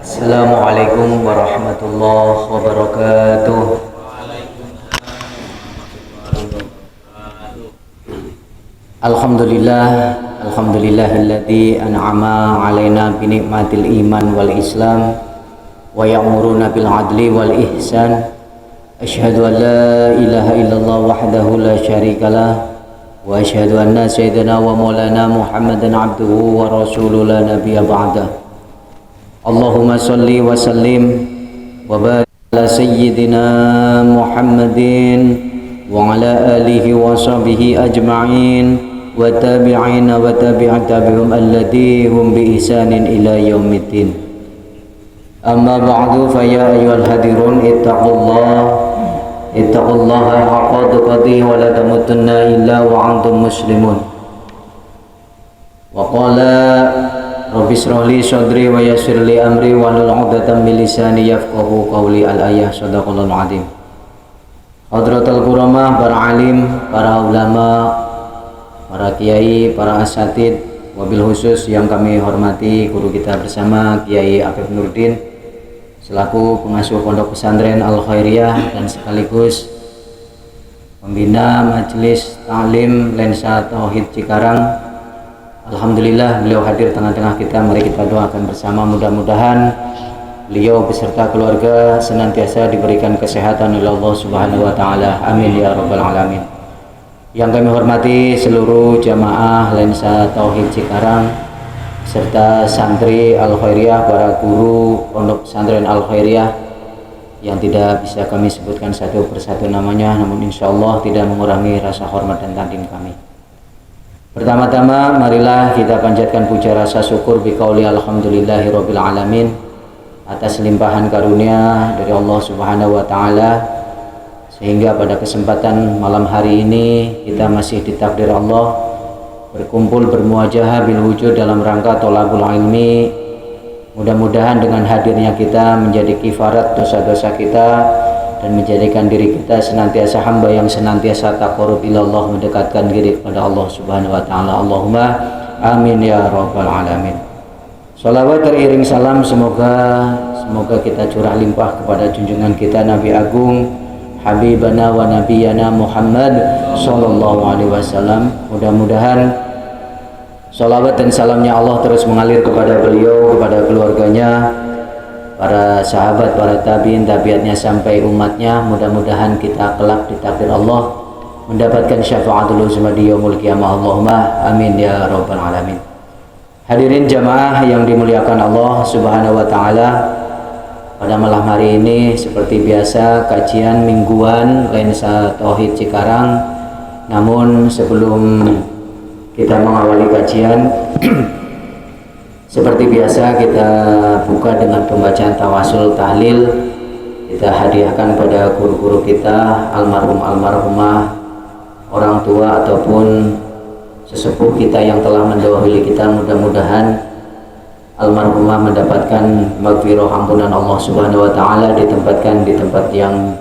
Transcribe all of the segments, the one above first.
Assalamualaikum warahmatullahi wabarakatuh. Alhamdulillahilladzi an'ama alaina bi ni'matil iman wal islam wa ya'muruna bil adli wal ihsan. Asyhadu an la ilaha illallah wahdahu la syarikalah wa asyhadu anna sayyidina wa maulana Muhammadan abduhu wa rasuluhu la nabiyya ba'dah. Allahumma salli wa sallim wa barik ala sayyidina Muhammadin wa ala alihi wa sahbihi ajma'in wa tabi'ina wa tabi'at tabi'um alladhi hum bi ihsanin ila yaumiddin. Amma ba'du fa ya ayyuhal hadirun ittaqullaha haqqa tuqatih wa la tamutunna illa wa antum muslimun. Wa qala Rabbi shrah li sadri wa yassir li amri wahlul 'uqdatam min lisani yafqahu qawli. Al-ayah sadaqallahul azim. Hadratul kuramah, para alim, para ulama, para kiai, para asatid, wabil khusus yang kami hormati guru kita bersama Kiai Afif Nurdin selaku pengasuh Pondok Pesantren Al Khairiyah dan sekaligus pembina Majelis Ta'lim Lensa Tauhid Cikarang. Alhamdulillah beliau hadir tengah-tengah kita. Mari kita doakan bersama, mudah-mudahan beliau beserta keluarga senantiasa diberikan kesehatan oleh Allah Subhanahu wa taala. Amin ya rabbal alamin. Yang kami hormati seluruh jamaah Lensa Tauhid Cikarang serta santri Al Khairiyah, para guru Pondok Pesantren Al Khairiyah yang tidak bisa kami sebutkan satu persatu namanya, namun insyaallah tidak mengurangi rasa hormat dan takdim kami. Pertama-tama marilah kita panjatkan puja rasa syukur biqauli alhamdulillahirabbil alamin atas limpahan karunia dari Allah Subhanahu wa taala, sehingga pada kesempatan malam hari ini kita masih ditakdir Allah berkumpul bermuajahah bil wujud dalam rangka thalabul ilmi. Mudah-mudahan dengan hadirnya kita menjadi kifarat dosa-dosa kita dan menjadikan diri kita senantiasa hamba yang senantiasa taqarrub ilallah, mendekatkan diri kepada Allah Subhanahu wa taala. Allahumma amin ya rabbal alamin. Shalawat teriring salam semoga kita curah limpah kepada junjungan kita Nabi Agung Habibana wa Nabiyana Muhammad sallallahu alaihi wasallam. Mudah-mudahan shalawat dan salamnya Allah terus mengalir kepada beliau, kepada keluarganya, para sahabat, para tabiin, tabiatnya sampai umatnya. Mudah-mudahan kita kelak ditakdir Allah mendapatkan syafaatul uzma di yaumul qiyamah. Allahumma amin ya rabbal alamin. Hadirin jamaah yang dimuliakan Allah Subhanahu wa taala, pada malam hari ini seperti biasa kajian mingguan Lensa Tauhid Cikarang. Namun sebelum kita mengawali kajian seperti biasa kita buka dengan pembacaan tawasul tahlil. Kita hadiahkan pada guru-guru kita, almarhumah, orang tua ataupun sesepuh kita yang telah mendahului kita. Mudah-mudahan almarhumah mendapatkan maghfirah ampunan Allah Subhanahu wa taala, ditempatkan di tempat yang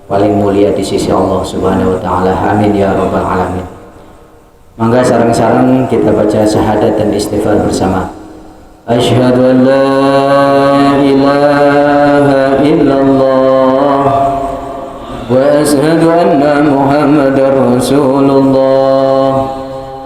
paling mulia di sisi Allah Subhanahu wa taala. Amin ya rabbal alamin. Mangga sareng-sareng kita baca syahadat dan istighfar bersama. Asyhadu an la ilaha illallah wa asyhadu anna Muhammadar Rasulullah.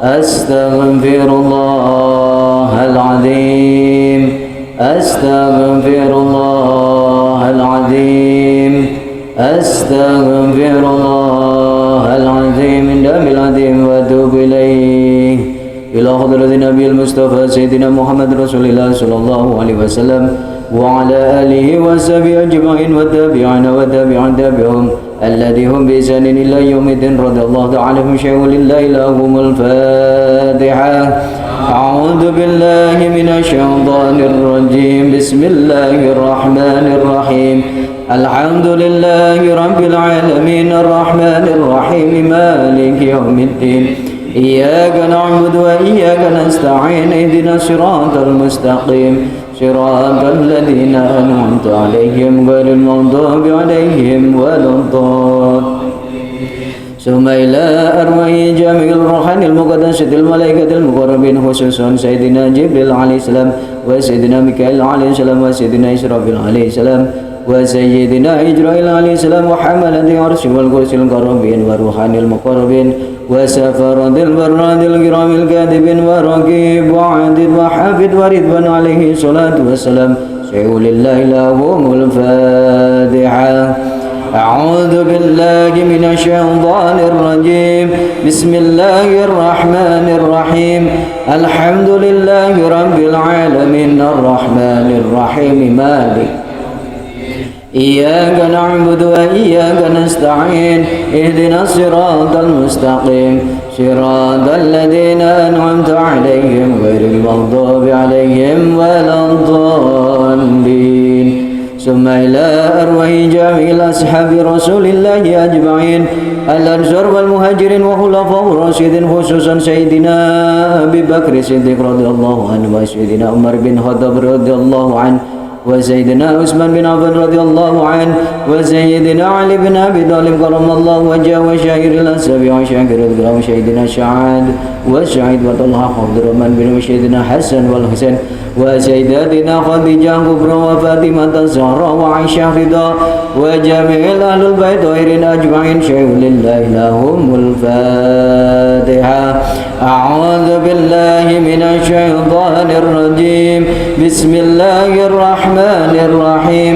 Astaghfirullahal azim. Astaghfirullahal azim. Astaghfirullahal azim. Indamil azim wa atubu ilaih. Ila hadratin Nabi al-Mustafa Sayyidina Muhammad Rasulullah sallallahu alaihi wasallam wa ala alihi wa sahbihi ajma'in wa tabi'ina wa tabi'an tabi'um alladhum bi ihsanin ila yaumiddin radhiyallahu ta'ala anhum syai'ulillahi lahumul Fatihah. A'udzu billahi minasy syaithanir rajim. Bismillahirrahmanirrahim. Alhamdulillahi rabbil alamin arrahmanir rahim maliki yaumiddin. Iyyaka na'budu wa iyyaka nasta'in ihdinas siratal mustaqim siratal ladzina an'amta 'alaihim ghairil maghdubi 'alaihim waladdallin. ثم إلى أرواح جميع الروحان المقدسة الملائكة المقربين خصوصا سيدنا جبريل عليه السلام وسيدنا ميكائيل عليه السلام وسيدنا إسرافيل عليه السلام وسيدنا إجرائيل عليه السلام وحملة العرش والكرسي القربين والروحان المقربين وسفرة البراد الكرام الكاتبين ورقيب وعدد وحافظ ورضوان عليه الصلاة والسلام شيء لله لهم الفاتحة. أعوذ بالله من الشيطان الرجيم. بسم الله الرحمن الرحيم. الحمد لله رب العالمين الرحمن الرحيم مالك إياك نعبد وإياك نستعين اهدنا الصراط المستقيم صراط الذين أنعمت عليهم غير المغضوب عليهم ولا الضالين. ثم إلى أرواح جميع أصحاب رسول الله أجمعين الأنصار والمهاجرين وخلفاء الراشدين خصوصا سيدنا أبي بكر الصديق رضي الله عنه وسيدنا عمر بن الخطاب رضي الله عنه وسيدنا عثمان بن عفان رضي الله عنه وسيدنا علي بن أبي طالب كرم الله وجهه وشاعر الأسابيع وشاعر الكرام سيدنا سعد وسعيد وطلحة عبد الرحمن بن وسيدنا حسن والحسين وسيداتنا خديجة كبرى وفاطمة الزهراء وعائشة رضا وجميع أهل البيت غيرين أجمعين شيء لله لهم الفاتحة. أعوذ بالله من الشيطان الرجيم. بسم الله الرحمن الرحيم.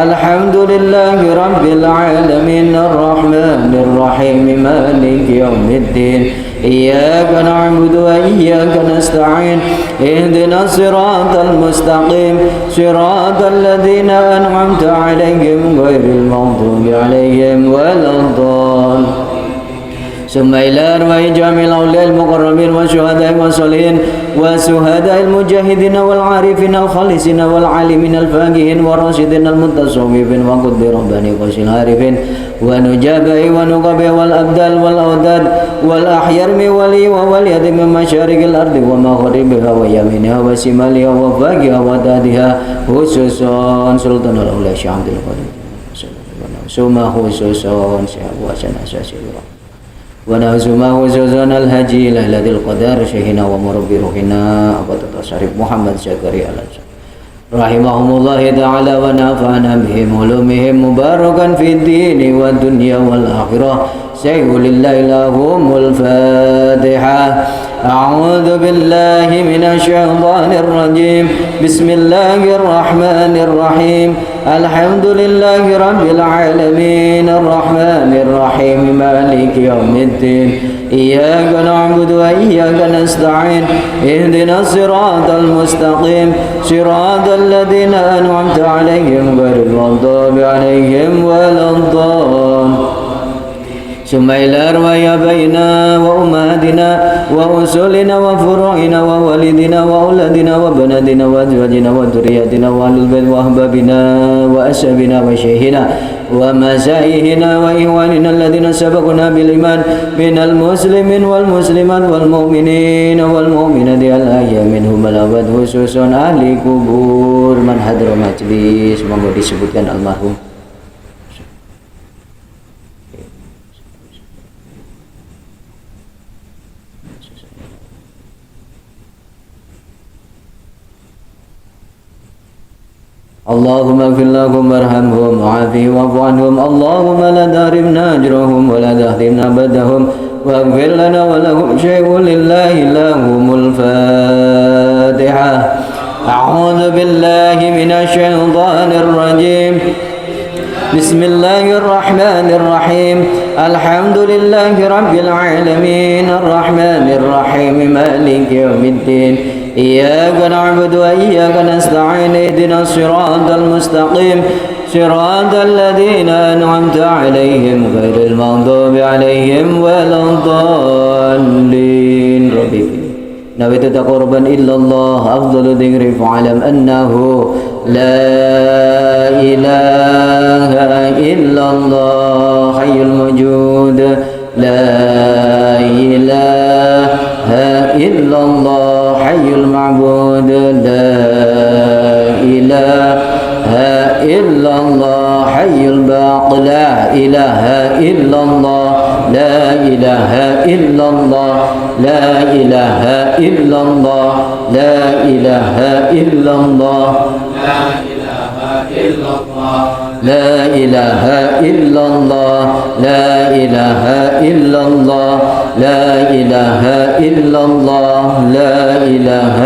الحمد لله رب العالمين الرحمن الرحيم مالك يوم الدين إياك نعبد وإياك نستعين اهدنا الصراط المستقيم صراط الذين أنعمت عليهم غير المغضوب عليهم ولا الضالين. ثم إلى أرواح جميع الأولياء المقربين والشهداء والصالحين وشهداء المجاهدين والعارفين الخالصين والعالمين الفاقهين والراشدين المتصوفين وقطب رباني قوس العارفين ونجابه ونقبه والأبدال والأوداد والأحيار من ولي ووليد من مشارق الأرض ومغربها ويمينها وشمالها وفاقها وتحتها خصوصا سلطان الأولياء شيخ عبد القادر ثم خصوصا شيخ وحسن أساسي ونعزمه زوزان الهجي ليلة القدر شيخنا ومربي روحنا أبو الشريف محمد زكريا الأنصاري رحمهم الله تعالى ونفعنا بهم علومهم مباركا في الدين والدنيا والآخرة شيء لله لهم الفاتحة. أعوذ بالله من الشيطان الرجيم. بسم الله الرحمن الرحيم. الحمد لله رب العالمين الرحمن الرحيم مالك يوم الدين إياك نعبد وإياك نستعين اهدنا الصراط المستقيم صراط الذين أنعمت عليهم غير المغضوب عليهم ولا الضالين. ثم إلى أرواح آبائنا وأمهاتنا وأصولنا وفروعنا ووالدنا وأولادنا وبناتنا وأزواجنا وذرياتنا وأهل البيت وأحبابنا وأسبابنا وشيخنا ومشايخنا وإخواننا الذين سبقونا بالإيمان من المسلمين والمسلمات والمؤمنين والمؤمنات الأحياء منهم الأموات خصوصا أهل kubur man hadra majlis monggo disebutkan almarhum. اللهم اغفر لهم وارحمهم وعافهم واعف عنهم اللهم لا تحرمنا أجرهم ولا تحرمنا بدهم واغفر لنا ولهم شيء لله لهم الفاتحة. أعوذ بالله من الشيطان الرجيم. بسم الله الرحمن الرحيم. الحمد لله رب العالمين الرحمن الرحيم مالك يوم الدين إياك نعبد وإياك نستعين اهدنا الصراط المستقيم صراط الذين أنعمت عليهم غير المغضوب عليهم ولا الضالين. ربي نويت تقربا إلا الله أفضل ذكر فاعلم أنه لا إله إلا الله حي الموجود لا إله إلا الله حي المعبود لا إله إلا الله حي الباقي لا إله إلا الله لا إله إلا الله لا إله إلا الله لا إله إلا الله لا إله إلا الله لا إله إلا الله لا إله إلا الله لا إله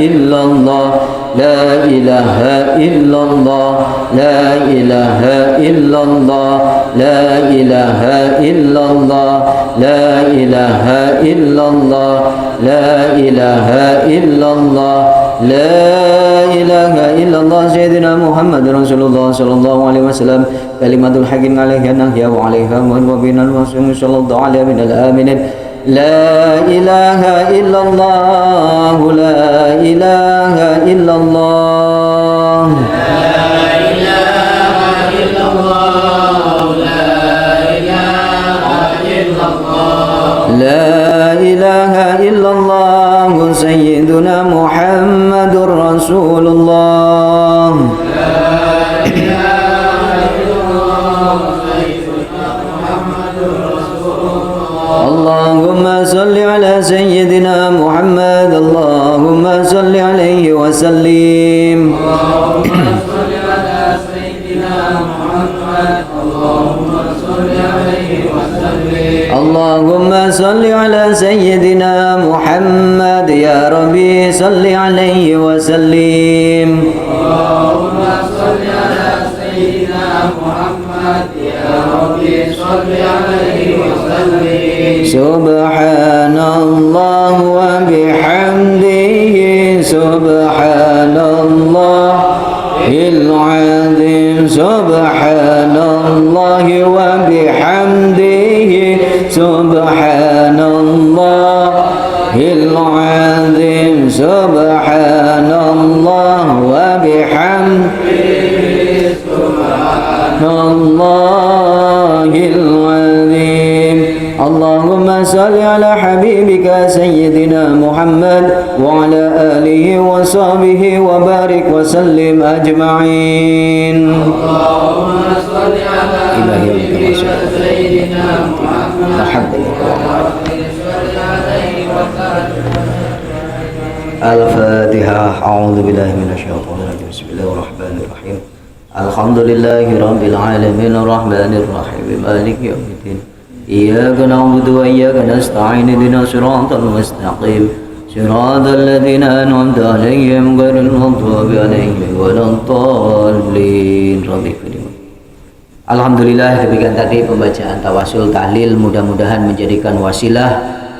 إلا الله لا إله إلا الله لا إله إلا الله لا إله إلا الله لا إله إلا الله لا إله إلا الله لا إله إلا الله سيدنا محمد رسول الله صلى الله عليه وسلم كلمة الحق عليها نهي وعليها وبنا المسلم صلى الله عليه من الآمنين لا إله إلا الله لا إله إلا الله لا إله إلا الله لا إله إلا الله سيدنا محمد رسول الله اللهم صل على سيدنا محمد اللهم صل عليه وسلم اللهم صل على سيدنا محمد يا ربي صل عليه وسلم اللهم صل على سيدنا محمد يا ربي صل عليه وسلم سبحان الله وبحمده سبحان الله العظيم سبحان الله وبحمده سبحان الله العظيم سبحان الله وبحمده سبحان الله العظيم اللهم صل على حبيبك سيدنا محمد وعلى آله وصحبه وبارك وسلم أجمعين اللهم صل على حبيبك سيدنا محمد الفاتحة أعوذ بالله من الشيطان الرجيم بسم الله الرحمن الرحيم الحمد لله رب العالمين الرحمن الرحيم مالك يوم الدين إياك نعبد وإياك نستعين اهدنا الصراط المستقيم صراط الذين أنعمت عليهم غير المغضوب عليهم ولا الضالين. Alhamdulillah, demikian tadi pembacaan tawasul tahlil, mudah-mudahan menjadikan wasilah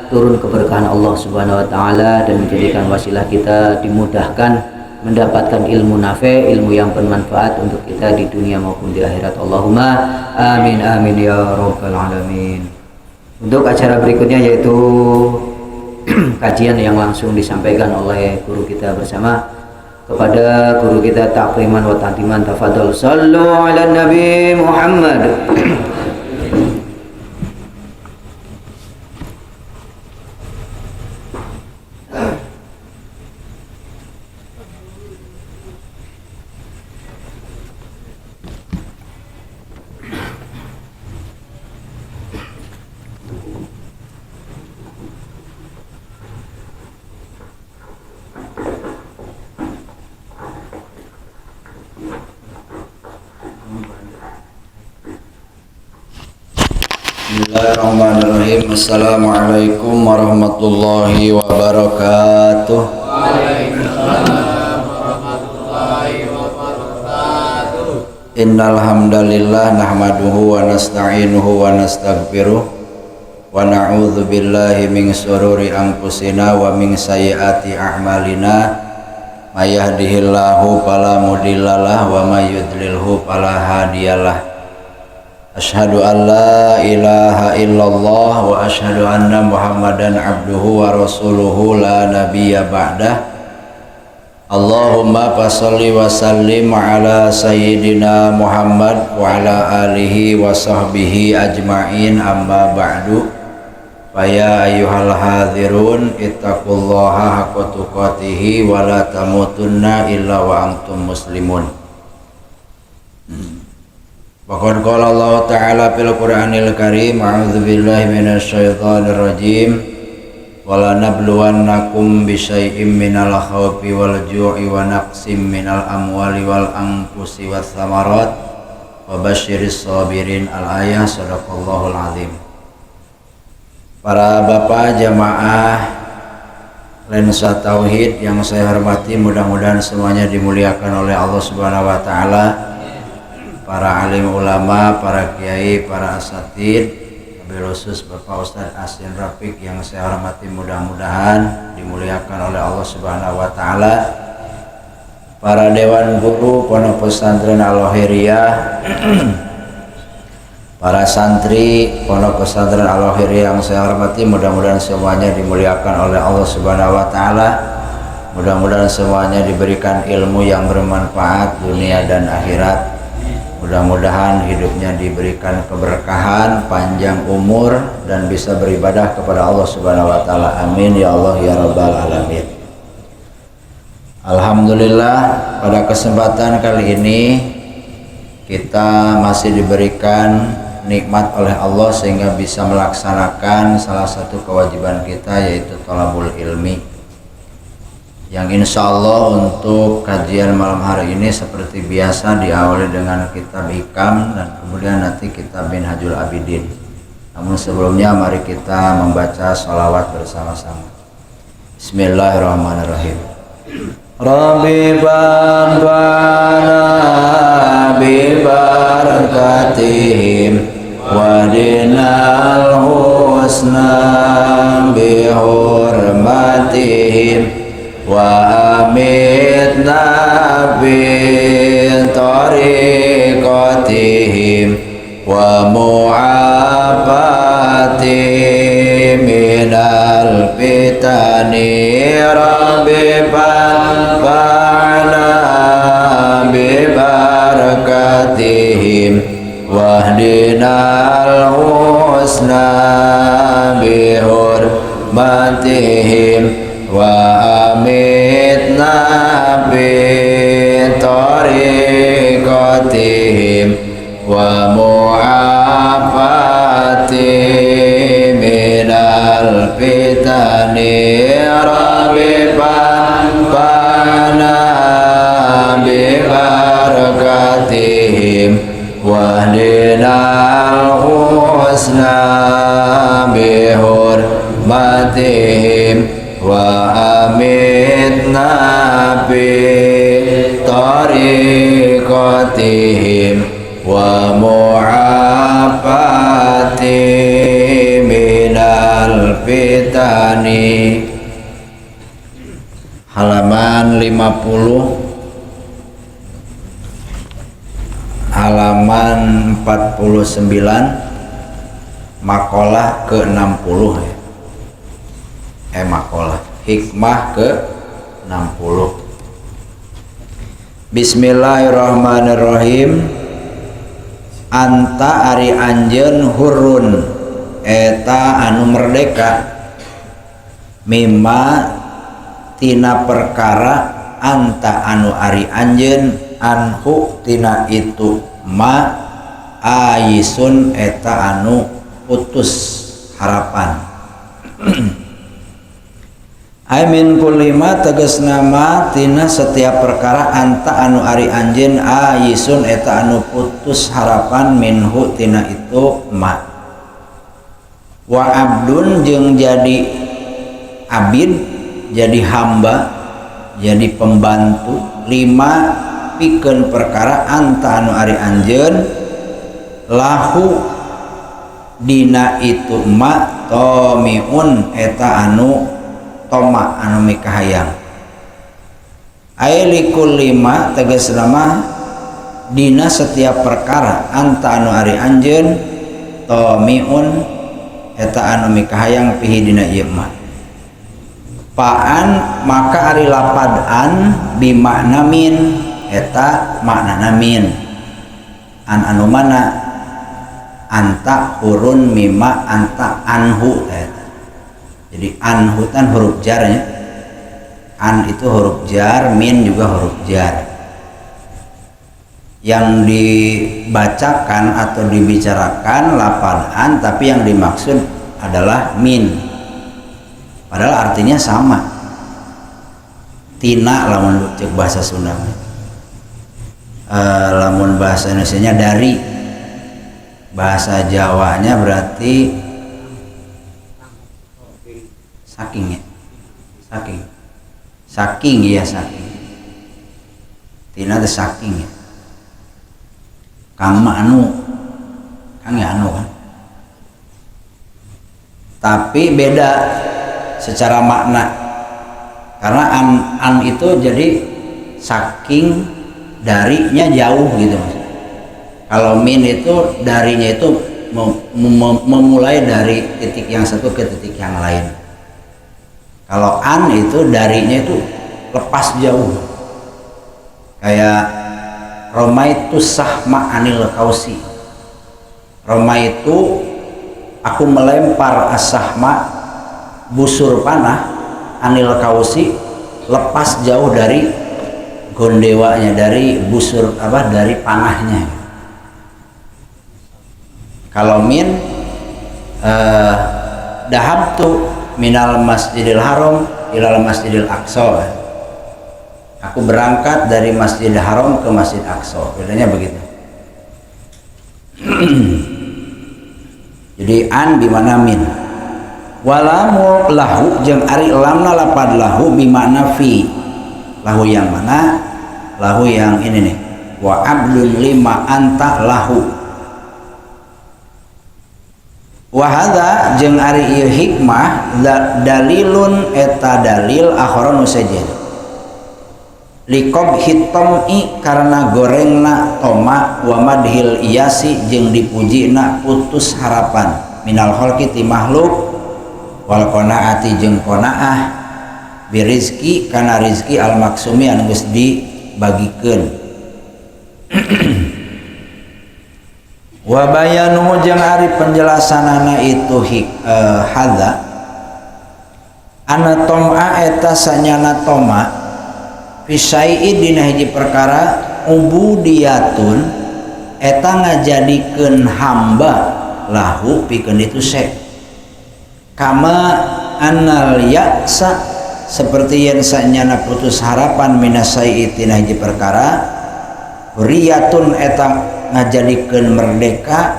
turun keberkahan Allah Subhanahu wa taala dan menjadikan wasilah kita dimudahkan mendapatkan ilmu nafi', ilmu yang bermanfaat untuk kita di dunia maupun di akhirat. Allahumma amin amin ya rabbal alamin. Untuk acara berikutnya yaitu kajian yang langsung disampaikan oleh guru kita bersama. Kepada guru kita takriman wa tantiman, tafadhol sallu ala nabi Muhammad. Bismillahirrahmanirrahim. Assalamualaikum warahmatullahi wabarakatuh. Waalaikumsalam warahmatullahi wabarakatuh. Innal hamdalillah nahmaduhu wa nasta'inuhu wa nastaghfiruh wa na'udzu billahi min shururi anfusina wa min sayyiati a'malina. May yahdihillahu fala mudhillalah wa may yudlilhu fala hadiyalah. Asyhadu an la ilaha illallah wa asyhadu anna Muhammadan abduhu wa rasuluhu la nabiyya ba'dah. Allahumma fasholli wa sallim ala sayyidina Muhammad wa ala alihi wa sahbihi ajma'in, amma ba'du. Fa ya ayyuhal hadzirun ittaqullaha haqqa tuqatih wa la tamutunna illa wa antum muslimun. Waqad qala Allah Ta'ala fil Qur'anil Karim, a'udzu billahi minasyaitonir rajim. Wala nabluwannakum bisyai'im minal khawfi wal ju'i wa naqsim minal amwali wal anfusi wath thamarat wa basyiris sabirin. Al-ayah. Shadaqallahul azim. Para bapak jamaah Lensa Tauhid yang saya hormati, mudah-mudahan semuanya dimuliakan oleh Allah Subhanahu wa taala. Para alim ulama, para kiai, para asatid, wabil khusus Bapak Ustadz Asin Rafiq yang saya hormati, mudah-mudahan dimuliakan oleh Allah Subhanahu wa taala. Para dewan guru Pondok Pesantren Al-Wahiriyah, para santri Pondok Pesantren Al-Wahiriyah yang saya hormati, mudah-mudahan semuanya dimuliakan oleh Allah Subhanahu wa taala. Mudah-mudahan semuanya diberikan ilmu yang bermanfaat dunia dan akhirat. Mudah-mudahan hidupnya diberikan keberkahan, panjang umur, dan bisa beribadah kepada Allah Subhanahu wa taala. Amin ya Allah ya rabbal alamin. Alhamdulillah, pada kesempatan kali ini kita masih diberikan nikmat oleh Allah sehingga bisa melaksanakan salah satu kewajiban kita, yaitu thalabul ilmi, yang insya Allah untuk kajian malam hari ini seperti biasa diawali dengan kitab Hikam dan kemudian nanti kitab Minhajul Abidin. Namun sebelumnya mari kita membaca sholawat bersama-sama. Bismillahirrahmanirrahim. Rabbi banfa'na bi barakatihim wa dinal husna bi hurmatihim wa amitna bi tariqatihim wa mu'afati minal fitani. Rabbi fanfa'na bi barakatihim wahdinal husna bi hurmatihim wa amitna bi tariqatihim wa mu'afati minal fitani. Rabbi fanfa'na bi barakatihim wahdinal husna bi hurmatihim wa amitna bi tariqatihim wa mu'afati minal fitani. Halaman 50, halaman 49, makalah ke-60 ya. Makalah hikmah ke-60. Bismillahirrahmanirrahim. Anta ari anjeun hurun eta anu merdeka, mimma tina perkara anta anu ari anjeun anhu tina itu ma aisun eta anu putus harapan. Aimin kulima tegas nama tina setiap perkara anta anu ari anjeun aisun eta anu putus harapan minhu tina itu ma. Wa abdun jeung jadi abid, jadi hamba, jadi pembantu, lima pikeun perkara anta anu ari anjeun lahu dina itu ma tomiun eta anu toma anu mikahayang. Ailikul lima tegas nama dina setiap perkara anta anu ari anjeun tomiun eta anu mikahayang pihi dina ieu ma. Paan maka ari lapad an bimakna min eta makna min. An anu mana anta hurun mima anta anhu eta. Jadi anhu kan huruf jarnya, an itu huruf jar, min juga huruf jar. yang dibacakan atau dibicarakan lafal an, tapi yang dimaksud adalah min, padahal artinya sama. Tina lamun cek bahasa Sunda, lamun bahasa Indonesianya dari, bahasa Jawanya berarti saking ya, saking ya, saking. Tina teh saking ya. Kang mah anu, Kang ya anu kan. Tapi beda secara makna. Karena an itu jadi saking, darinya jauh gitu Mas. Kalau min itu darinya itu memulai dari titik yang satu ke titik yang lain. Kalau an itu darinya itu lepas jauh. Kayak Romaitu sahma anil kausi. Romaitu, aku melempar as-sahma, busur panah, anil kausi, lepas jauh dari gondewanya, dari busur dari panahnya. Kalau min, dahabtu minal masjidil haram ilal masjidil aqsa. Aku berangkat dari Masjidil Haram ke Masjid Aqsa. Bedanya begitu. Jadi an bimana min. Walamu lahu jeung ari lamna lapad lahu bimana fi. Lahu yang mana? Lahu yang ini nih. Wa abdun lima anta lahu. Wa hadza jeung ari ieu hikmah dalilun eta dalil akhara nusajen. Likob hitom'i karena gorengna toma wa madhil iyasi jeung dipujina putus harapan minal khalqi ti makhluk wal qanaati jeung qanaah birizki kana rizki al maksumi anu geus dibagikeun. Wa bayanu jeung ari penjelasanana itu hadza ana tom'a eta sanyana toma fisai dina hiji perkara ubudiyatun eta ngajadikeun hamba lahu pikeun itu se kama annal ya'sa seperti yang sanyana putus harapan minasai tina hiji perkara riyatun eta ngajadikeun merdeka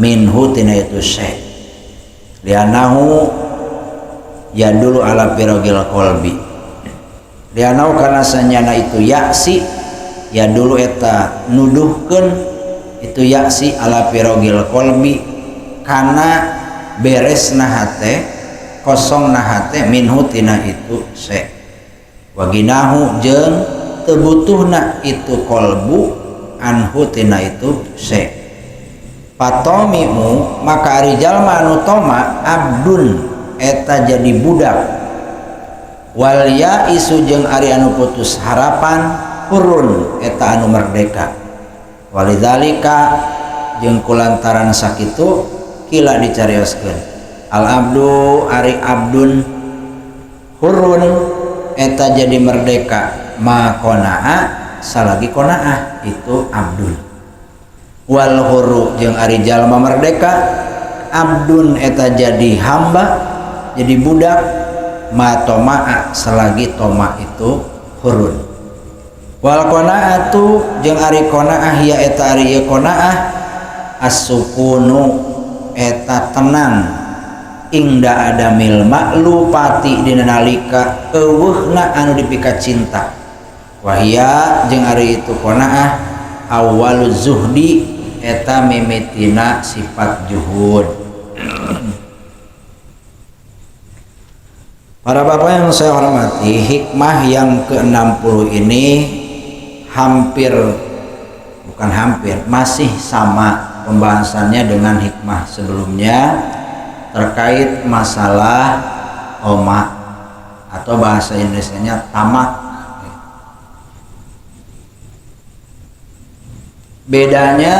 minhu tina itu se lianahu yadulu ala pirogil qalbi lianau karena sanyana itu yaksi ya dulu eta nuduhkeun itu yaksi ala pirogil kolbi karena beresna hate kosongna hate minhu tina itu se waginahu jeung teu butuhna itu kolbu anhu tina itu se patomimu maka ari jalma anu toma abdun eta jadi budak wal ya isu jeung ari anu putus harapan hurun eta anu merdeka walidzalika jeung kulantaran sakitu kila dicarioskeun al abdu ari abdun hurun eta jadi merdeka ma qanaa salagi qanaah itu abdun wal huru jeung ari jalma merdeka abdun eta jadi hamba jadi budak ma toma'a selagi toma itu hurun wal qanaatu jeung ari qanaah ya eta ari ieu qanaah as-sukunu eta tenang ingda adamil maklupati dina nalika eueuhna anu dipika cinta wahia jeung ari itu qanaah awaluz zuhdi eta mimitina sifat juhud. Para bapak yang saya hormati, hikmah yang ke-60 ini masih sama pembahasannya dengan hikmah sebelumnya terkait masalah oma atau bahasa Indonesianya tamak. Bedanya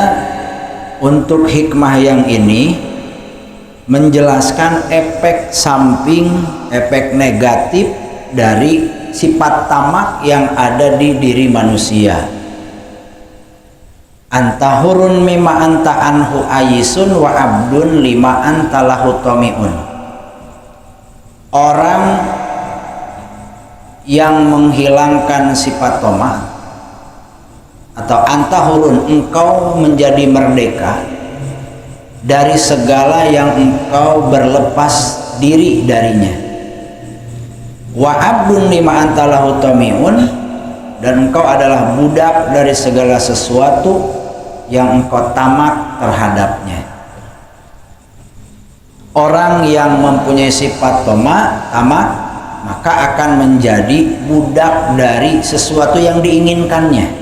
untuk hikmah yang ini menjelaskan efek samping, efek negatif dari sifat tamak yang ada di diri manusia. anta hurun mimma anta anhu ayisun wa abdun lima anta lahu tomiun. Orang yang menghilangkan sifat toma, atau antahurun, engkau menjadi merdeka dari segala yang engkau berlepas diri darinya. Wa abdun lima anta lahu tamiun, dan engkau adalah budak dari segala sesuatu yang engkau tamak terhadapnya. Orang yang mempunyai sifat tamak maka akan menjadi budak dari sesuatu yang diinginkannya.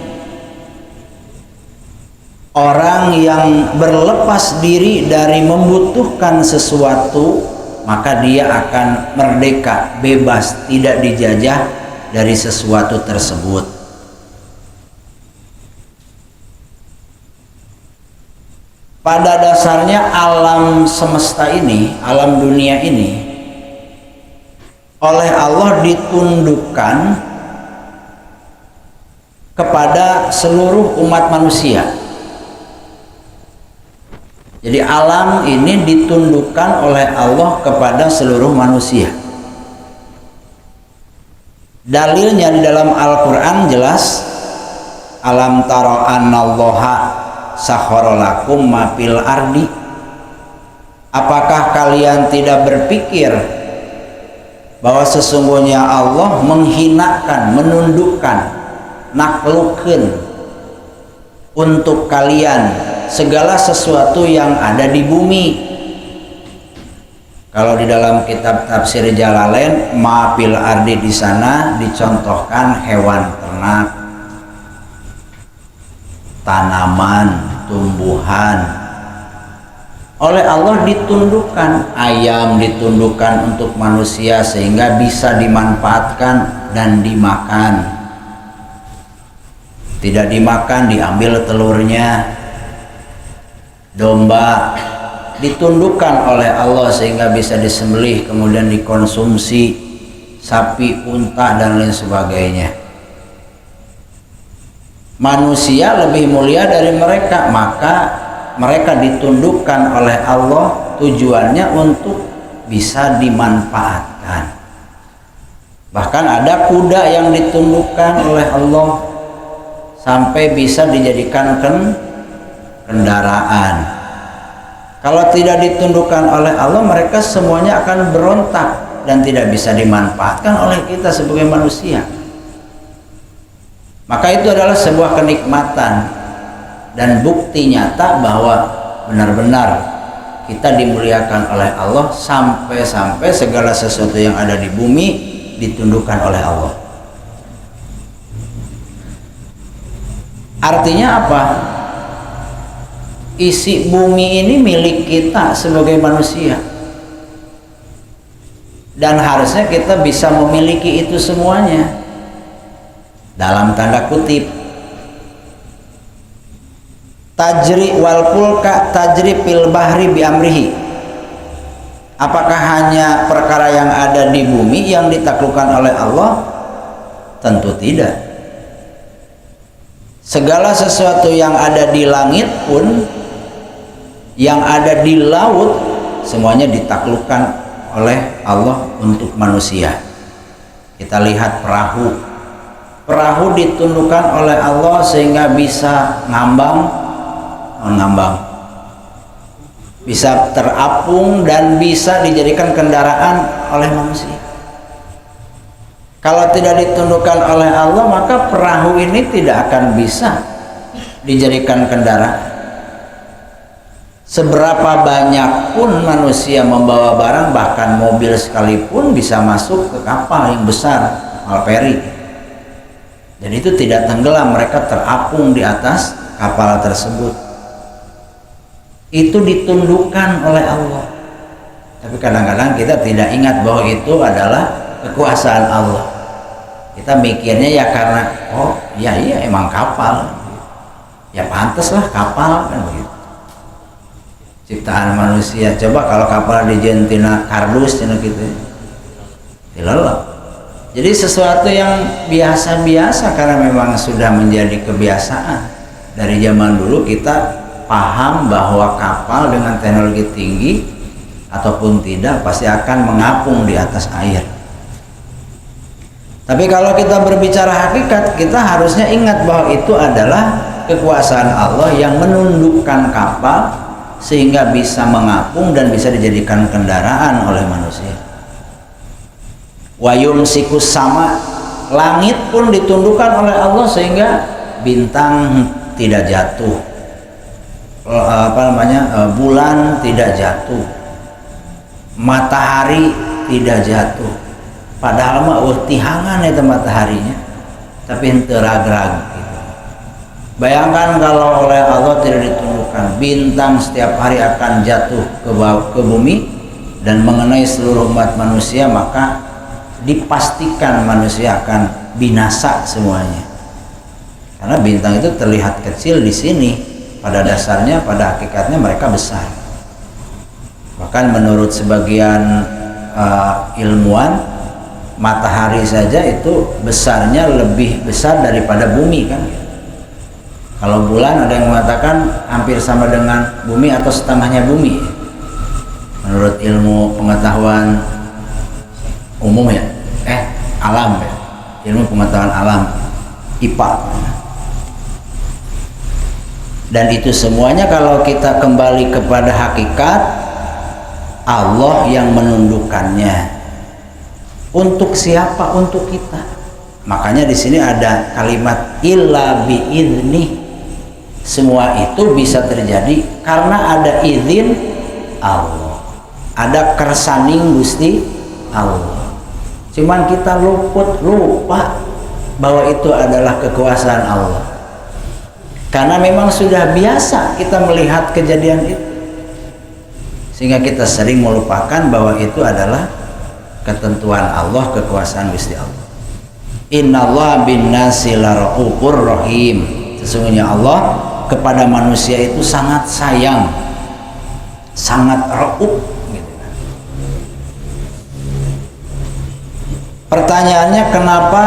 Orang yang berlepas diri dari membutuhkan sesuatu, maka dia akan merdeka, bebas, tidak dijajah dari sesuatu tersebut. Pada dasarnya alam semesta ini, alam dunia ini oleh Allah ditundukkan kepada seluruh umat manusia. Jadi alam ini ditundukkan oleh Allah kepada seluruh manusia. Dalilnya di dalam Al-Quran jelas, alam taro annallaha sakhara lakum ma fil ardi. Apakah kalian tidak berpikir bahwa sesungguhnya Allah menghinakan, menundukkan, naklukkan untuk kalian segala sesuatu yang ada di bumi. Kalau di dalam kitab tafsir Jalalain, ma fil ardi, di sana dicontohkan hewan ternak, tanaman, tumbuhan. Oleh Allah ditundukkan, ayam ditundukkan untuk manusia sehingga bisa dimanfaatkan dan dimakan. Tidak dimakan, diambil telurnya. Domba ditundukkan oleh Allah sehingga bisa disembelih kemudian dikonsumsi. Sapi, unta dan lain sebagainya. Manusia lebih mulia dari mereka, maka mereka ditundukkan oleh Allah tujuannya untuk bisa dimanfaatkan. Bahkan ada kuda yang ditundukkan oleh Allah sampai bisa dijadikan kendaraan. Kalau tidak ditundukkan oleh Allah, mereka semuanya akan berontak dan tidak bisa dimanfaatkan oleh kita sebagai manusia. Maka itu adalah sebuah kenikmatan dan bukti nyata bahwa benar-benar kita dimuliakan oleh Allah sampai-sampai segala sesuatu yang ada di bumi ditundukkan oleh Allah. Artinya apa? Isi bumi ini milik kita sebagai manusia, dan harusnya kita bisa memiliki itu semuanya dalam tanda kutip. Tajri wal fulka tajri fil bahri bi amrihi. Apakah hanya perkara yang ada di bumi yang ditaklukkan oleh Allah? Tentu tidak. Segala sesuatu yang ada di langit pun, yang ada di laut, semuanya ditaklukkan oleh Allah untuk manusia. Kita lihat perahu. Perahu ditundukkan oleh Allah sehingga bisa ngambang, bisa terapung dan bisa dijadikan kendaraan oleh manusia. Kalau tidak ditundukkan oleh Allah, maka perahu ini tidak akan bisa dijadikan kendaraan. Seberapa banyak pun manusia membawa barang, bahkan mobil sekalipun bisa masuk ke kapal yang besar, Alperi, dan itu tidak tenggelam, mereka terapung di atas kapal tersebut. Itu ditundukkan oleh Allah. Tapi kadang-kadang kita tidak ingat bahwa itu adalah kekuasaan Allah. Kita mikirnya ya karena iya emang kapal, ya pantaslah kapal, kan begitu. Ciptaan manusia. Coba kalau kapal di Jentina kardus gitu, dilelap. Jadi sesuatu yang biasa-biasa karena memang sudah menjadi kebiasaan. Dari zaman dulu kita paham bahwa kapal dengan teknologi tinggi ataupun tidak pasti akan mengapung di atas air. Tapi kalau kita berbicara hakikat, kita harusnya ingat bahwa itu adalah kekuasaan Allah yang menundukkan kapal sehingga bisa mengapung dan bisa dijadikan kendaraan oleh manusia. Wa yumsikus sama, langit pun ditundukkan oleh Allah sehingga bintang tidak jatuh, bulan tidak jatuh, matahari tidak jatuh. Padahal mah tihangan itu mataharinya, tapi henteu rag-rag gitu. Bayangkan kalau oleh Allah tidak ditundukkan, bintang setiap hari akan jatuh ke bumi dan mengenai seluruh umat manusia, maka dipastikan manusia akan binasa semuanya. Karena bintang itu terlihat kecil di sini, pada dasarnya, pada hakikatnya mereka besar. Bahkan menurut sebagian ilmuwan, matahari saja itu besarnya lebih besar daripada bumi kan. Kalau bulan ada yang mengatakan hampir sama dengan bumi atau setengahnya bumi. Menurut ilmu pengetahuan umum ya, alam ya, ilmu pengetahuan alam, IPA. Dan itu semuanya kalau kita kembali kepada hakikat, Allah yang menundukkannya. Untuk siapa? Untuk kita. Makanya di sini ada kalimat illa biizni. Semua itu bisa terjadi karena ada izin Allah. Ada kersaning Gusti Allah. Cuman kita lupa bahwa itu adalah kekuasaan Allah. Karena memang sudah biasa kita melihat kejadian itu, sehingga kita sering melupakan bahwa itu adalah ketentuan Allah, kekuasaan Gusti Allah. Innallaha bin-nasi laraufur rahim. Sesungguhnya Allah kepada manusia itu sangat sayang, sangat rauf gitu. Pertanyaannya, kenapa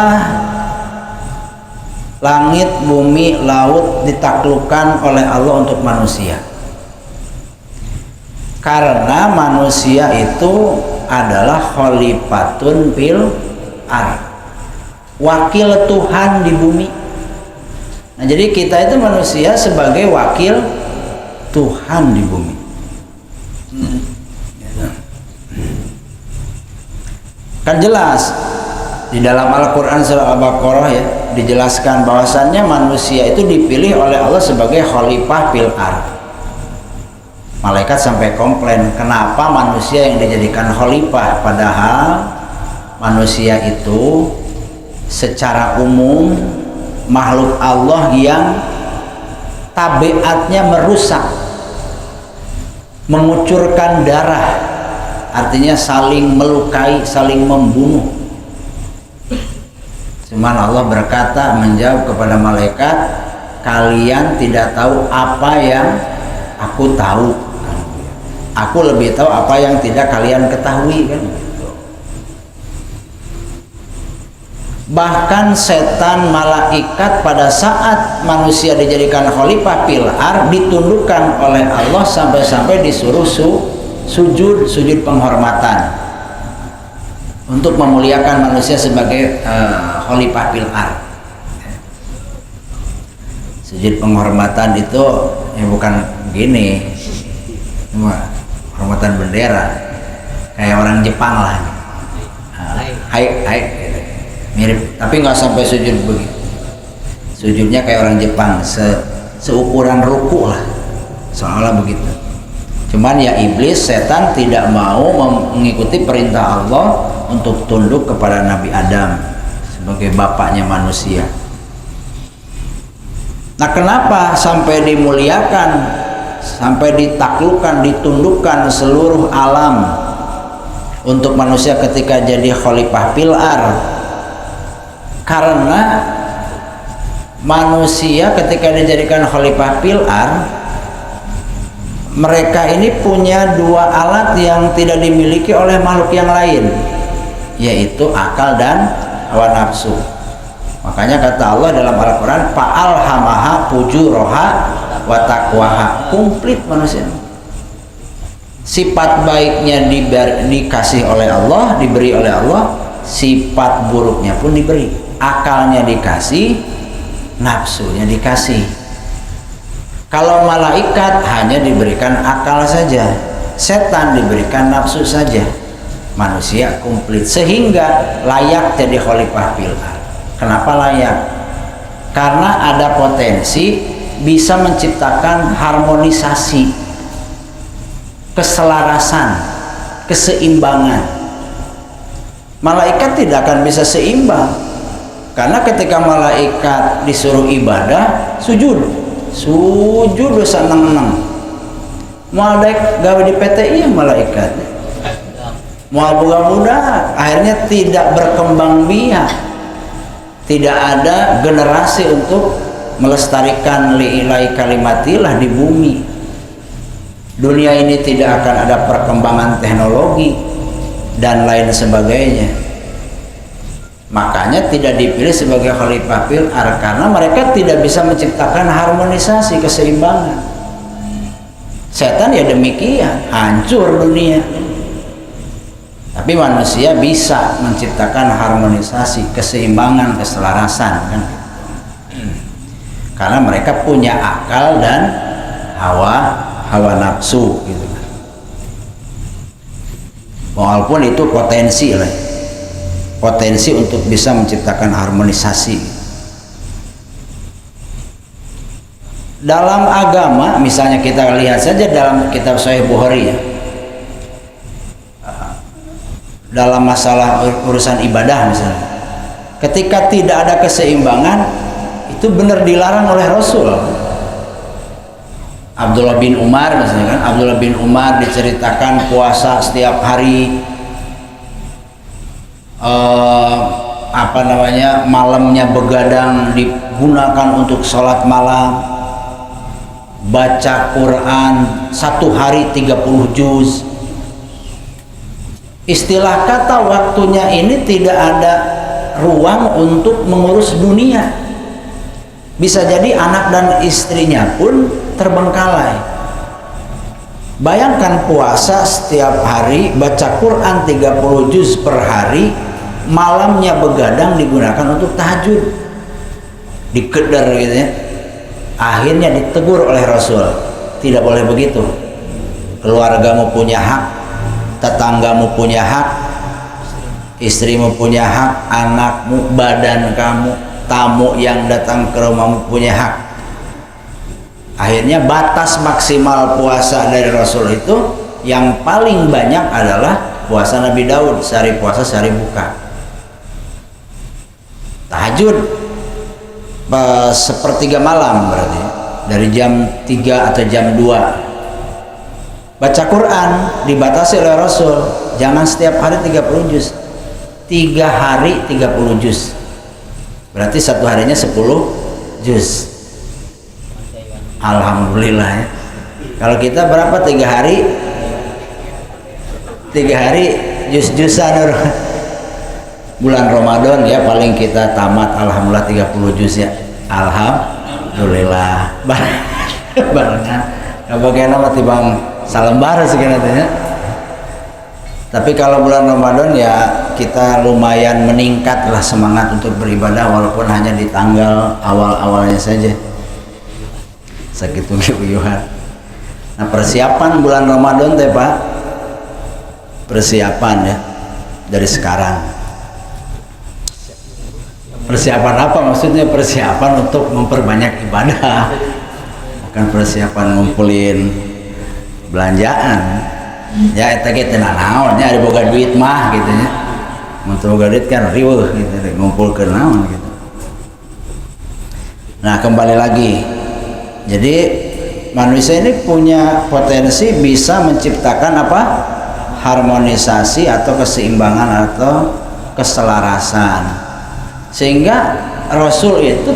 langit, bumi, laut ditaklukkan oleh Allah untuk manusia? Karena manusia itu adalah khalifatun fil ardh, wakil Tuhan di bumi. Nah, jadi kita itu manusia sebagai wakil Tuhan di bumi. Kan jelas di dalam Al-Quran surah Al-Baqarah ya, dijelaskan bahwasannya manusia itu dipilih oleh Allah sebagai khalifah fil ardh. Malaikat sampai komplain, kenapa manusia yang dijadikan khalifah, padahal manusia itu secara umum makhluk Allah yang tabiatnya merusak, mengucurkan darah, artinya saling melukai, saling membunuh. Cuman Allah berkata, menjawab kepada malaikat, kalian tidak tahu apa yang aku tahu. Aku lebih tahu apa yang tidak kalian ketahui kan. Bahkan setan, malaikat pada saat manusia dijadikan khalifah fil ardh ditundukkan oleh Allah sampai-sampai disuruh sujud penghormatan untuk memuliakan manusia sebagai khalifah fil ardh. Sujud penghormatan itu ya bukan begini, penghormatan bendera kayak orang Jepang lah. Hai mirip, tapi nggak sampai sujud begitu. Sujudnya kayak orang Jepang, seukuran ruku lah, seolah begitu. Cuman ya iblis, setan tidak mau mengikuti perintah Allah untuk tunduk kepada Nabi Adam sebagai bapaknya manusia. Nah, kenapa sampai dimuliakan, sampai ditaklukkan, ditundukkan seluruh alam untuk manusia ketika jadi khalifah fil ardh? Karena manusia ketika dijadikan khalifah fil ardh, mereka ini punya dua alat yang tidak dimiliki oleh makhluk yang lain, yaitu akal dan hawa nafsu. Makanya kata Allah dalam Al-Quran, fa'alhamaha fujuraha wa taqwaha. Komplit manusia. Sifat baiknya dikasih oleh Allah, diberi oleh Allah, sifat buruknya pun diberi. Akalnya dikasih, nafsunya dikasih. Kalau malaikat hanya diberikan akal saja, setan diberikan nafsu saja. Manusia komplit sehingga layak jadi khalifah fil ardh. Kenapa layak? Karena ada potensi bisa menciptakan harmonisasi, keselarasan, keseimbangan. Malaikat tidak akan bisa seimbang, karena ketika malaikat disuruh ibadah, sujud dosa neng-neng. Malaikat gawe di PTI malaikat. Mau mudah-mudahan akhirnya tidak berkembang biak. Tidak ada generasi untuk melestarikan li'ilai kalimatillah di bumi. Dunia ini tidak akan ada perkembangan teknologi dan lain sebagainya. Makanya tidak dipilih sebagai khalifah fil ardh, karena mereka tidak bisa menciptakan harmonisasi, keseimbangan. Setan ya demikian, hancur dunia. Tapi manusia bisa menciptakan harmonisasi, keseimbangan, keselarasan kan? Karena mereka punya akal dan hawa nafsu gitu. Walaupun itu potensi lah, potensi untuk bisa menciptakan harmonisasi. Dalam agama, misalnya kita lihat saja dalam kitab Sahih Bukhari ya, dalam masalah urusan ibadah misalnya, ketika tidak ada keseimbangan, itu benar dilarang oleh Rasul. Abdullah bin Umar misalnya kan, Abdullah bin Umar diceritakan puasa setiap hari, malamnya begadang digunakan untuk sholat malam, baca Quran satu hari 30 juz. Istilah kata waktunya ini tidak ada ruang untuk mengurus dunia. Bisa jadi anak dan istrinya pun terbengkalai. Bayangkan puasa setiap hari, baca Quran 30 juz per hari, malamnya begadang digunakan untuk tahajud, dikedar gitu ya. Akhirnya ditegur oleh Rasul, tidak boleh begitu. Keluargamu punya hak, tetanggamu punya hak, istrimu punya hak, anakmu, badan kamu, tamu yang datang ke rumahmu punya hak. Akhirnya batas maksimal puasa dari Rasul itu yang paling banyak adalah puasa Nabi Daud, sehari puasa sehari buka. Tahajud sepertiga malam berarti, dari jam 3 atau jam 2. Baca Quran dibatasi oleh Rasul, jangan setiap hari 30 juz, 3 hari 30 juz, berarti satu harinya 10 juz. Alhamdulillah ya. Kalau kita berapa 3 hari? 3 hari juz-juzan. Bulan Ramadan ya paling kita tamat alhamdulillah 30 juz ya. Alhamdulillah. Barengan bagaimana tibang salembar sebenarnya. Tapi kalau bulan Ramadan ya kita lumayan meningkatlah semangat untuk beribadah, walaupun hanya di tanggal awal-awalnya saja. Segitu kebuyuhan. Nah, persiapan bulan Ramadan teh Pak, persiapan ya dari sekarang. Persiapan apa maksudnya? Persiapan untuk memperbanyak ibadah, bukan persiapan ngumpulin belanjaan. Ya eta ge teh naonnya, ada boga duit mah gitu nya. Mun teu boga duit kan riweuh gitu, ngumpulkeun naon gitu. Nah, kembali lagi. Jadi manusia ini punya potensi bisa menciptakan apa? Harmonisasi atau keseimbangan atau keselarasan. Sehingga Rasul itu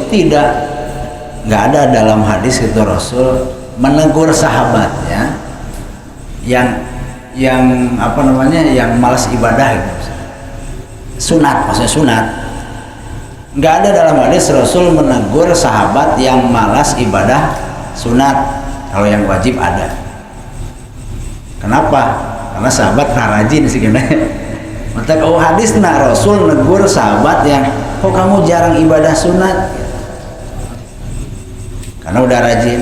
nggak ada dalam hadis itu Rasul menegur sahabatnya yang apa namanya, yang malas ibadah gitu. Sunat, maksudnya sunat. Nggak ada dalam hadis Rasul menegur sahabat yang malas ibadah sunat. Kalau yang wajib ada. Kenapa? Karena sahabat rajin sih kena. Maka kalau hadis Rasul negur sahabat yang kok kamu jarang ibadah sunat? Karena udah rajin.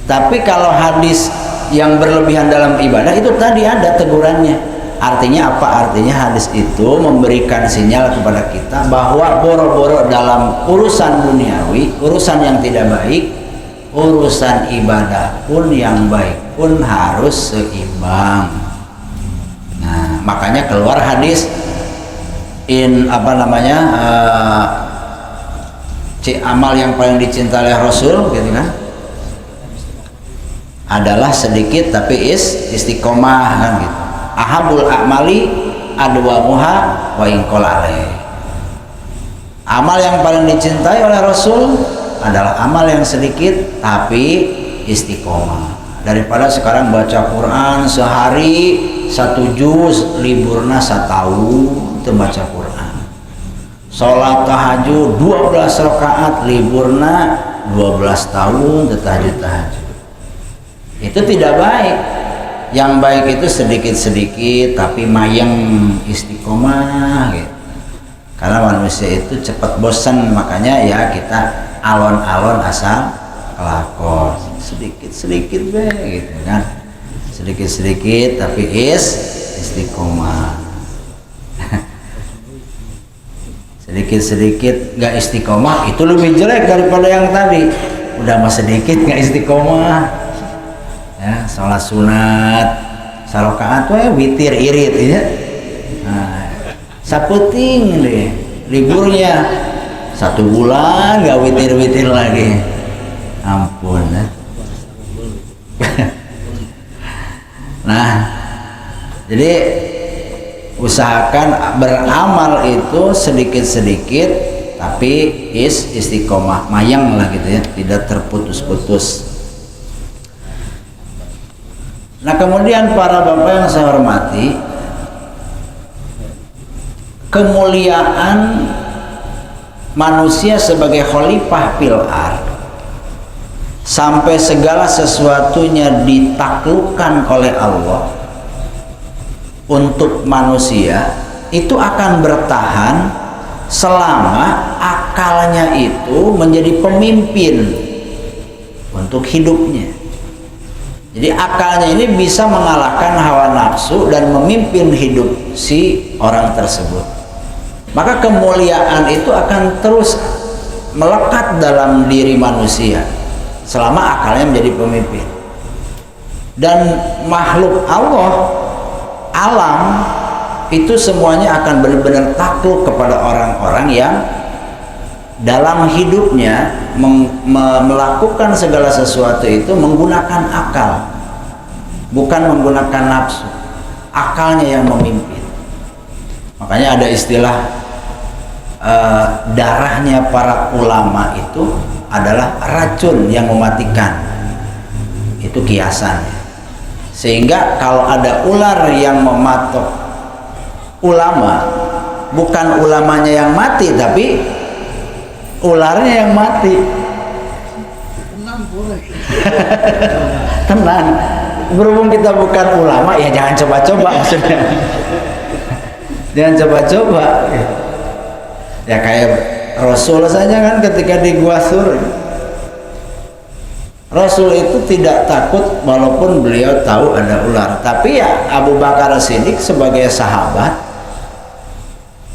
Tapi kalau hadis yang berlebihan dalam ibadah itu tadi ada tegurannya. Artinya apa? Artinya hadis itu memberikan sinyal kepada kita bahwa boro-boro dalam urusan duniawi, urusan yang tidak baik, urusan ibadah pun yang baik pun harus seimbang. Nah, makanya keluar hadis amal yang paling dicintai oleh Rasul gitu kan adalah sedikit tapi istiqomah kan gitu. Ahabul a'mali adwamuha wa in qala alaih. Amal yang paling dicintai oleh Rasul adalah amal yang sedikit tapi istiqomah. Daripada sekarang baca Quran sehari 1 juz, liburna 1 tahun itu baca Quran. Sholat tahajud 12 rakaat, liburna 12 tahun tahajud. Itu tidak baik. Yang baik itu sedikit-sedikit tapi mayang istiqomah gitu. Karena manusia itu cepat bosan, makanya ya kita alon-alon asal kelakon, sedikit-sedikit gitu kan. Sedikit-sedikit tapi istiqomah. Sedikit-sedikit nggak istiqomah itu lebih jelek daripada yang tadi. Udah mah sedikit nggak istiqomah. Ya, sholat sunat sarokaat witir irit ya. Nah, saputing deh liburnya 1 bulan nggak witir lagi, ampun ya. Nah, jadi usahakan beramal itu sedikit-sedikit tapi istiqomah, mayang lah gitu ya, tidak terputus-putus. Nah, kemudian para bapak yang saya hormati, kemuliaan manusia sebagai khalifah fil ard sampai segala sesuatunya ditaklukkan oleh Allah untuk manusia itu akan bertahan selama akalnya itu menjadi pemimpin untuk hidupnya. Jadi akalnya ini bisa mengalahkan hawa nafsu dan memimpin hidup si orang tersebut. Maka kemuliaan itu akan terus melekat dalam diri manusia selama akalnya menjadi pemimpin. Dan makhluk Allah, alam itu semuanya akan benar-benar takluk kepada orang-orang yang dalam hidupnya melakukan segala sesuatu itu menggunakan akal, bukan menggunakan nafsu. Akalnya yang memimpin. Makanya ada istilah darahnya para ulama itu adalah racun yang mematikan. Itu kiasan. Sehingga kalau ada ular yang mematok ulama, bukan ulamanya yang mati tapi ularnya yang mati. Tenang. Berhubung kita bukan ulama, ya jangan coba-coba maksudnya. Jangan coba-coba. Ya kayak Rasul saja kan ketika di Gua Sur, Rasul itu tidak takut walaupun beliau tahu ada ular. Tapi ya Abu Bakar Siddiq sebagai sahabat,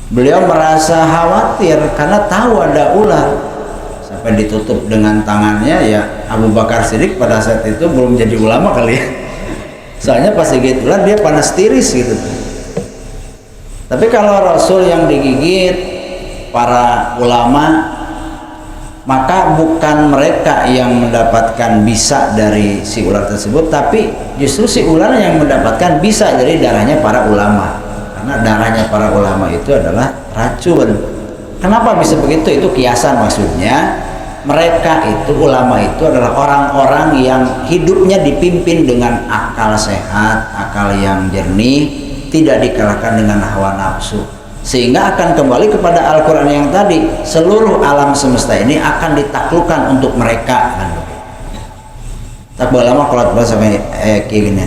beliau merasa khawatir karena tahu ada ular. Sampai ditutup dengan tangannya. Ya Abu Bakar Siddiq pada saat itu belum jadi ulama kali ya. Soalnya pas digigit ular dia panas tiris gitu. Tapi kalau Rasul yang digigit para ulama, maka bukan mereka yang mendapatkan bisa dari si ular tersebut, tapi justru si ular yang mendapatkan bisa dari darahnya para ulama. Karena darahnya para ulama itu adalah racun. Kenapa bisa begitu? Itu kiasan maksudnya. Mereka itu, ulama itu adalah orang-orang yang hidupnya dipimpin dengan akal sehat, akal yang jernih, tidak dikalahkan dengan hawa nafsu. sehingga akan kembali kepada Al-Quran yang tadi, seluruh alam semesta ini akan ditaklukkan untuk mereka kan. Tak boleh lama kalau bahasa kayak gini,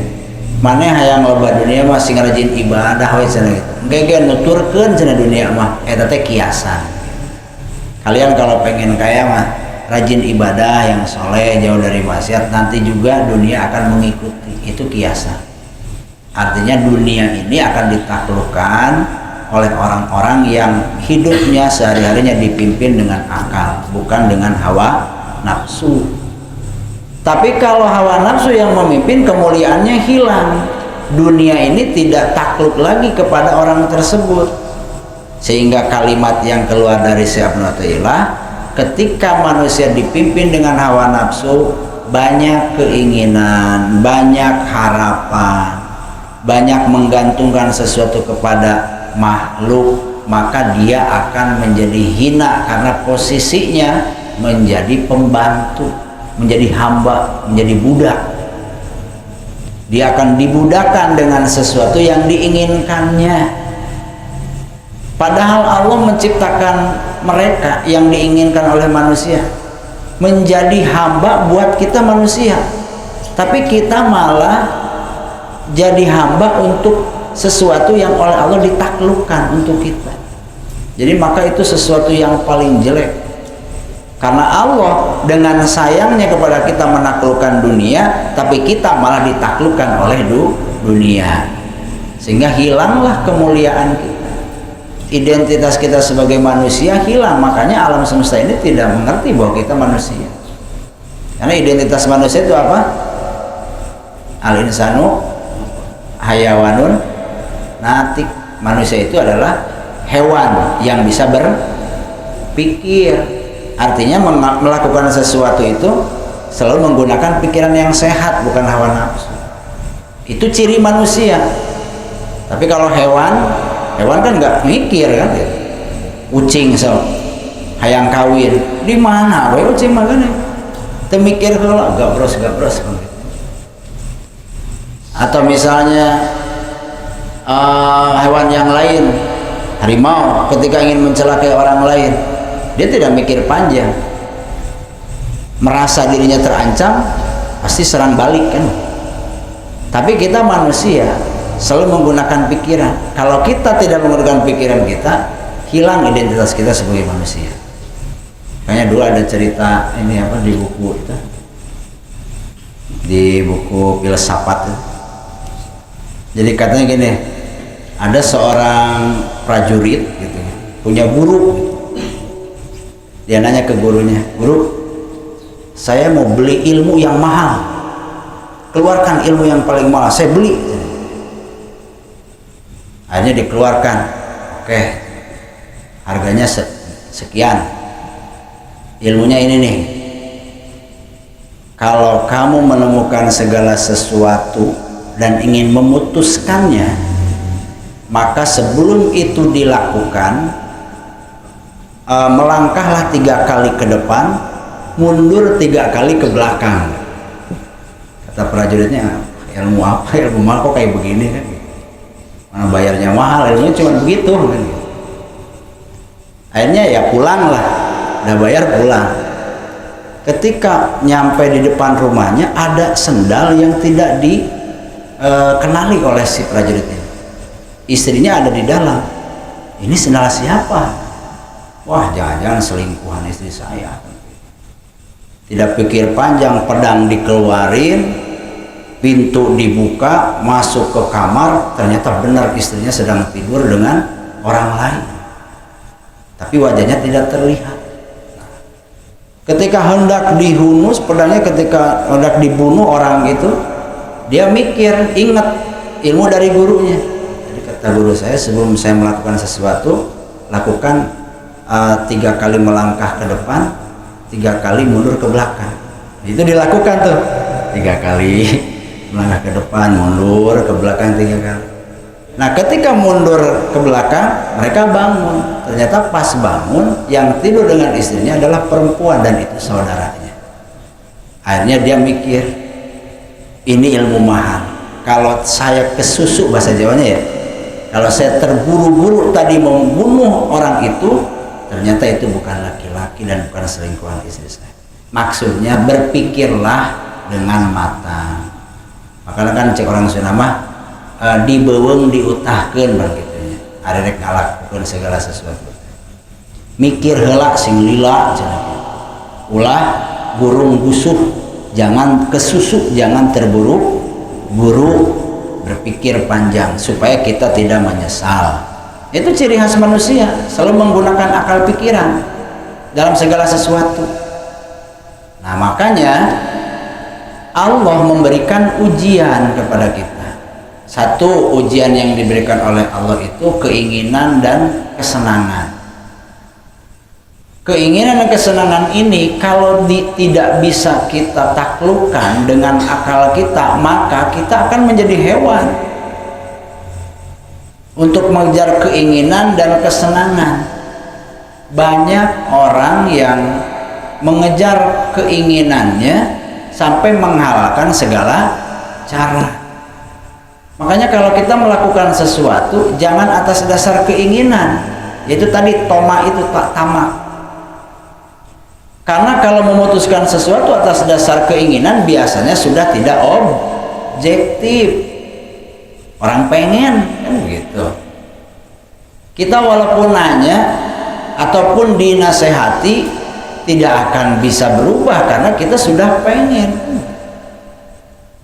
mana hayang loba dunia masih ngerajin ibadah we cenah gitu, engke nuturkeun cenah dunia mah eta teh kiasan. Kalian kalau pengen kaya mah rajin ibadah yang soleh, jauh dari maksiat, nanti juga dunia akan mengikuti. Itu kiasan. Artinya dunia ini akan ditaklukkan oleh orang-orang yang hidupnya sehari-harinya dipimpin dengan akal, bukan dengan hawa nafsu. Tapi kalau hawa nafsu yang memimpin, kemuliaannya hilang. Dunia ini tidak takluk lagi kepada orang tersebut. Sehingga kalimat yang keluar dari Syekh Ibnu Athaillah, ketika manusia dipimpin dengan hawa nafsu, banyak keinginan, banyak harapan, banyak menggantungkan sesuatu kepada makhluk, maka dia akan menjadi hina karena posisinya menjadi pembantu, menjadi hamba, menjadi budak. Dia akan dibudakkan dengan sesuatu yang diinginkannya. Padahal Allah menciptakan mereka yang diinginkan oleh manusia menjadi hamba buat kita manusia, tapi kita malah jadi hamba untuk sesuatu yang oleh Allah ditaklukkan untuk kita. Jadi maka itu sesuatu yang paling jelek, karena Allah dengan sayangnya kepada kita menaklukkan dunia, tapi kita malah ditaklukkan oleh dunia, sehingga hilanglah kemuliaan kita, identitas kita sebagai manusia hilang. Makanya alam semesta ini tidak mengerti bahwa kita manusia, karena identitas manusia itu apa? Al-insanu hayawanun natik. Manusia itu adalah hewan yang bisa berpikir. Artinya melakukan sesuatu itu selalu menggunakan pikiran yang sehat, bukan hawa nafsu. Itu ciri manusia. Tapi kalau hewan kan nggak mikir kan, ucing so hayang kawin di mana we ucing makan temikir kalau gabros atau misalnya hewan yang lain, harimau, ketika ingin mencelakai orang lain, dia tidak mikir panjang, merasa dirinya terancam pasti serang balik kan. Tapi kita manusia selalu menggunakan pikiran. Kalau kita tidak menggunakan pikiran kita, hilang identitas kita sebagai manusia. Makanya dulu ada cerita ini apa di buku itu, di buku filsafat itu. Jadi katanya gini, ada seorang prajurit gitu, punya guru. Dia nanya ke gurunya, "Guru, saya mau beli ilmu yang mahal. Keluarkan ilmu yang paling mahal, saya beli." Akhirnya dikeluarkan, oke, harganya sekian, ilmunya ini nih. Kalau kamu menemukan segala sesuatu dan ingin memutuskannya, maka sebelum itu dilakukan, melangkahlah 3 kali ke depan, mundur 3 kali ke belakang. Kata prajuritnya, ilmu apa? Ilmu mahal kok kayak begini kan? Mana bayarnya mahal, ilmunya cuma begitu kan? Akhirnya ya pulang lah, udah bayar pulang. Ketika nyampe di depan rumahnya, ada sendal yang tidak dikenali oleh si prajurit ini. Istrinya ada di dalam. Ini sendal siapa? Wah, jangan-jangan selingkuhan istri saya. Tidak pikir panjang, pedang dikeluarin, pintu dibuka, masuk ke kamar, ternyata benar istrinya sedang tidur dengan orang lain, tapi wajahnya tidak terlihat. Ketika hendak dihunus pedangnya, ketika hendak dibunuh orang itu, dia mikir, ingat ilmu dari gurunya. Jadi kata guru saya, sebelum saya melakukan sesuatu, lakukan 3 kali melangkah ke depan, 3 kali mundur ke belakang. Itu dilakukan tuh 3 kali melangkah ke depan, mundur ke belakang 3 kali. Nah, ketika mundur ke belakang, mereka bangun. Ternyata pas bangun, yang tidur dengan istrinya adalah perempuan dan itu saudaranya. Akhirnya dia mikir, ini ilmu mahal. Kalau saya kesusuk, bahasa Jawanya ya, kalau saya terburu-buru tadi membunuh orang itu, ternyata itu bukan laki-laki dan bukan selingkuhan istri saya. Maksudnya berpikirlah dengan matang. Makanya kan cek orang Sunda mah dibeuweung diutahkeun begitu nya. Ari rek ngalakukeun segala sesuatu. Mikir heula sing lila cenah. Ulah burung busuk, jangan kesusuk, jangan terburu-buru, berpikir panjang supaya kita tidak menyesal. Itu ciri khas manusia, selalu menggunakan akal pikiran dalam segala sesuatu. Nah, makanya Allah memberikan ujian kepada kita. Satu ujian yang diberikan oleh Allah itu keinginan dan kesenangan. Keinginan dan kesenangan ini kalau tidak bisa kita taklukkan dengan akal kita, maka kita akan menjadi hewan untuk mengejar keinginan dan kesenangan. Banyak orang yang mengejar keinginannya sampai menghalalkan segala cara. Makanya kalau kita melakukan sesuatu jangan atas dasar keinginan, yaitu tadi toma itu tak tamak. Karena kalau memutuskan sesuatu atas dasar keinginan biasanya sudah tidak objektif. Orang pengen kan begitu. Kita walaupun nanya ataupun dinasehati tidak akan bisa berubah karena kita sudah pengen.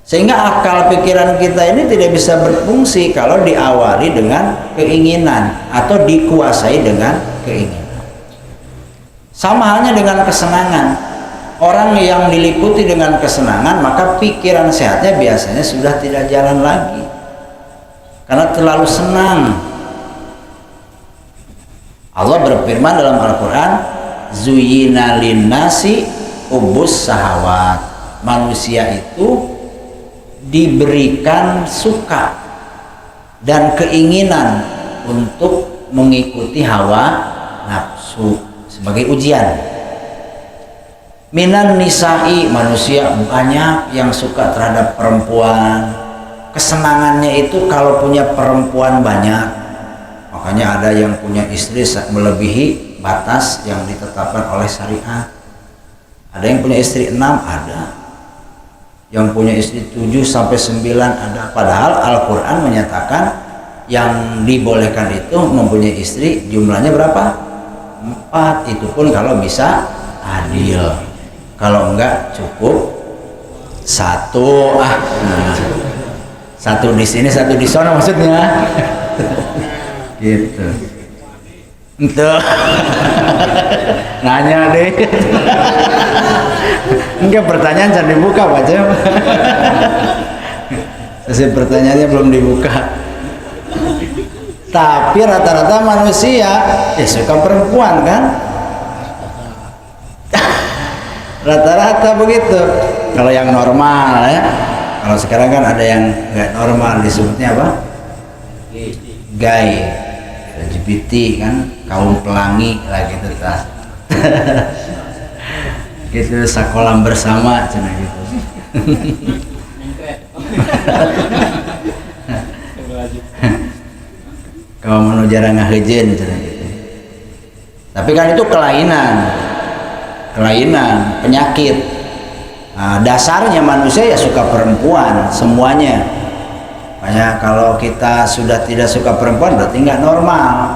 Sehingga akal pikiran kita ini tidak bisa berfungsi kalau diawali dengan keinginan atau dikuasai dengan keinginan. Sama halnya dengan kesenangan. Orang yang diliputi dengan kesenangan, maka pikiran sehatnya biasanya sudah tidak jalan lagi karena terlalu senang. Allah berfirman dalam Al-Quran, Zuyyina linnasi hubbus sahawat. Manusia itu diberikan suka dan keinginan untuk mengikuti hawa nafsu sebagai ujian. Minan nisa'i, manusia banyak yang suka terhadap perempuan. Kesenangannya itu kalau punya perempuan banyak. Makanya ada yang punya istri melebihi batas yang ditetapkan oleh syariat. Ada yang punya istri 6, ada. Yang punya istri 7 sampai 9 ada. Padahal Al-Quran menyatakan yang dibolehkan itu mempunyai istri jumlahnya berapa? 4, itu pun kalau bisa adil, kalau enggak cukup 1. Satu di sini, 1 di sana maksudnya. Gitu. Itu nanya deh. Enggak, pertanyaan jangan dibuka Pak Cem. Sesi pertanyaannya belum dibuka. Tapi rata-rata manusia ya suka perempuan kan? Rata-rata begitu. Kalau yang normal ya. Kalau sekarang kan ada yang nggak normal, disebutnya apa? Gay, LGBT kan, kaum pelangi lah gitu tas. Gitu sakolam bersama cina gitu. Kalau mau jarang ngahejen gitu. Tapi kan itu kelainan, penyakit. Nah, dasarnya manusia ya suka perempuan semuanya. Makanya kalau kita sudah tidak suka perempuan berarti nggak normal.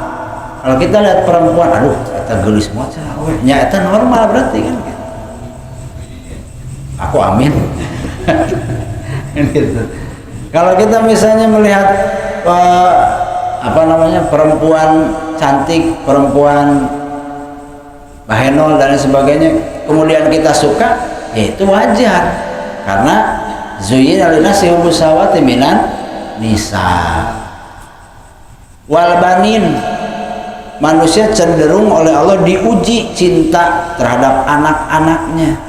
Kalau kita lihat perempuan, aduh, kita gelis semua, nya itu normal berarti kan. Aku amin. Gitu. Kalau kita misalnya melihat perempuan cantik, perempuan bahenol dan sebagainya, kemudian kita suka, ya itu wajar karena zuyyina linnasi hubbus syahawati minan nisa wal banin. Manusia cenderung oleh Allah diuji cinta terhadap anak-anaknya,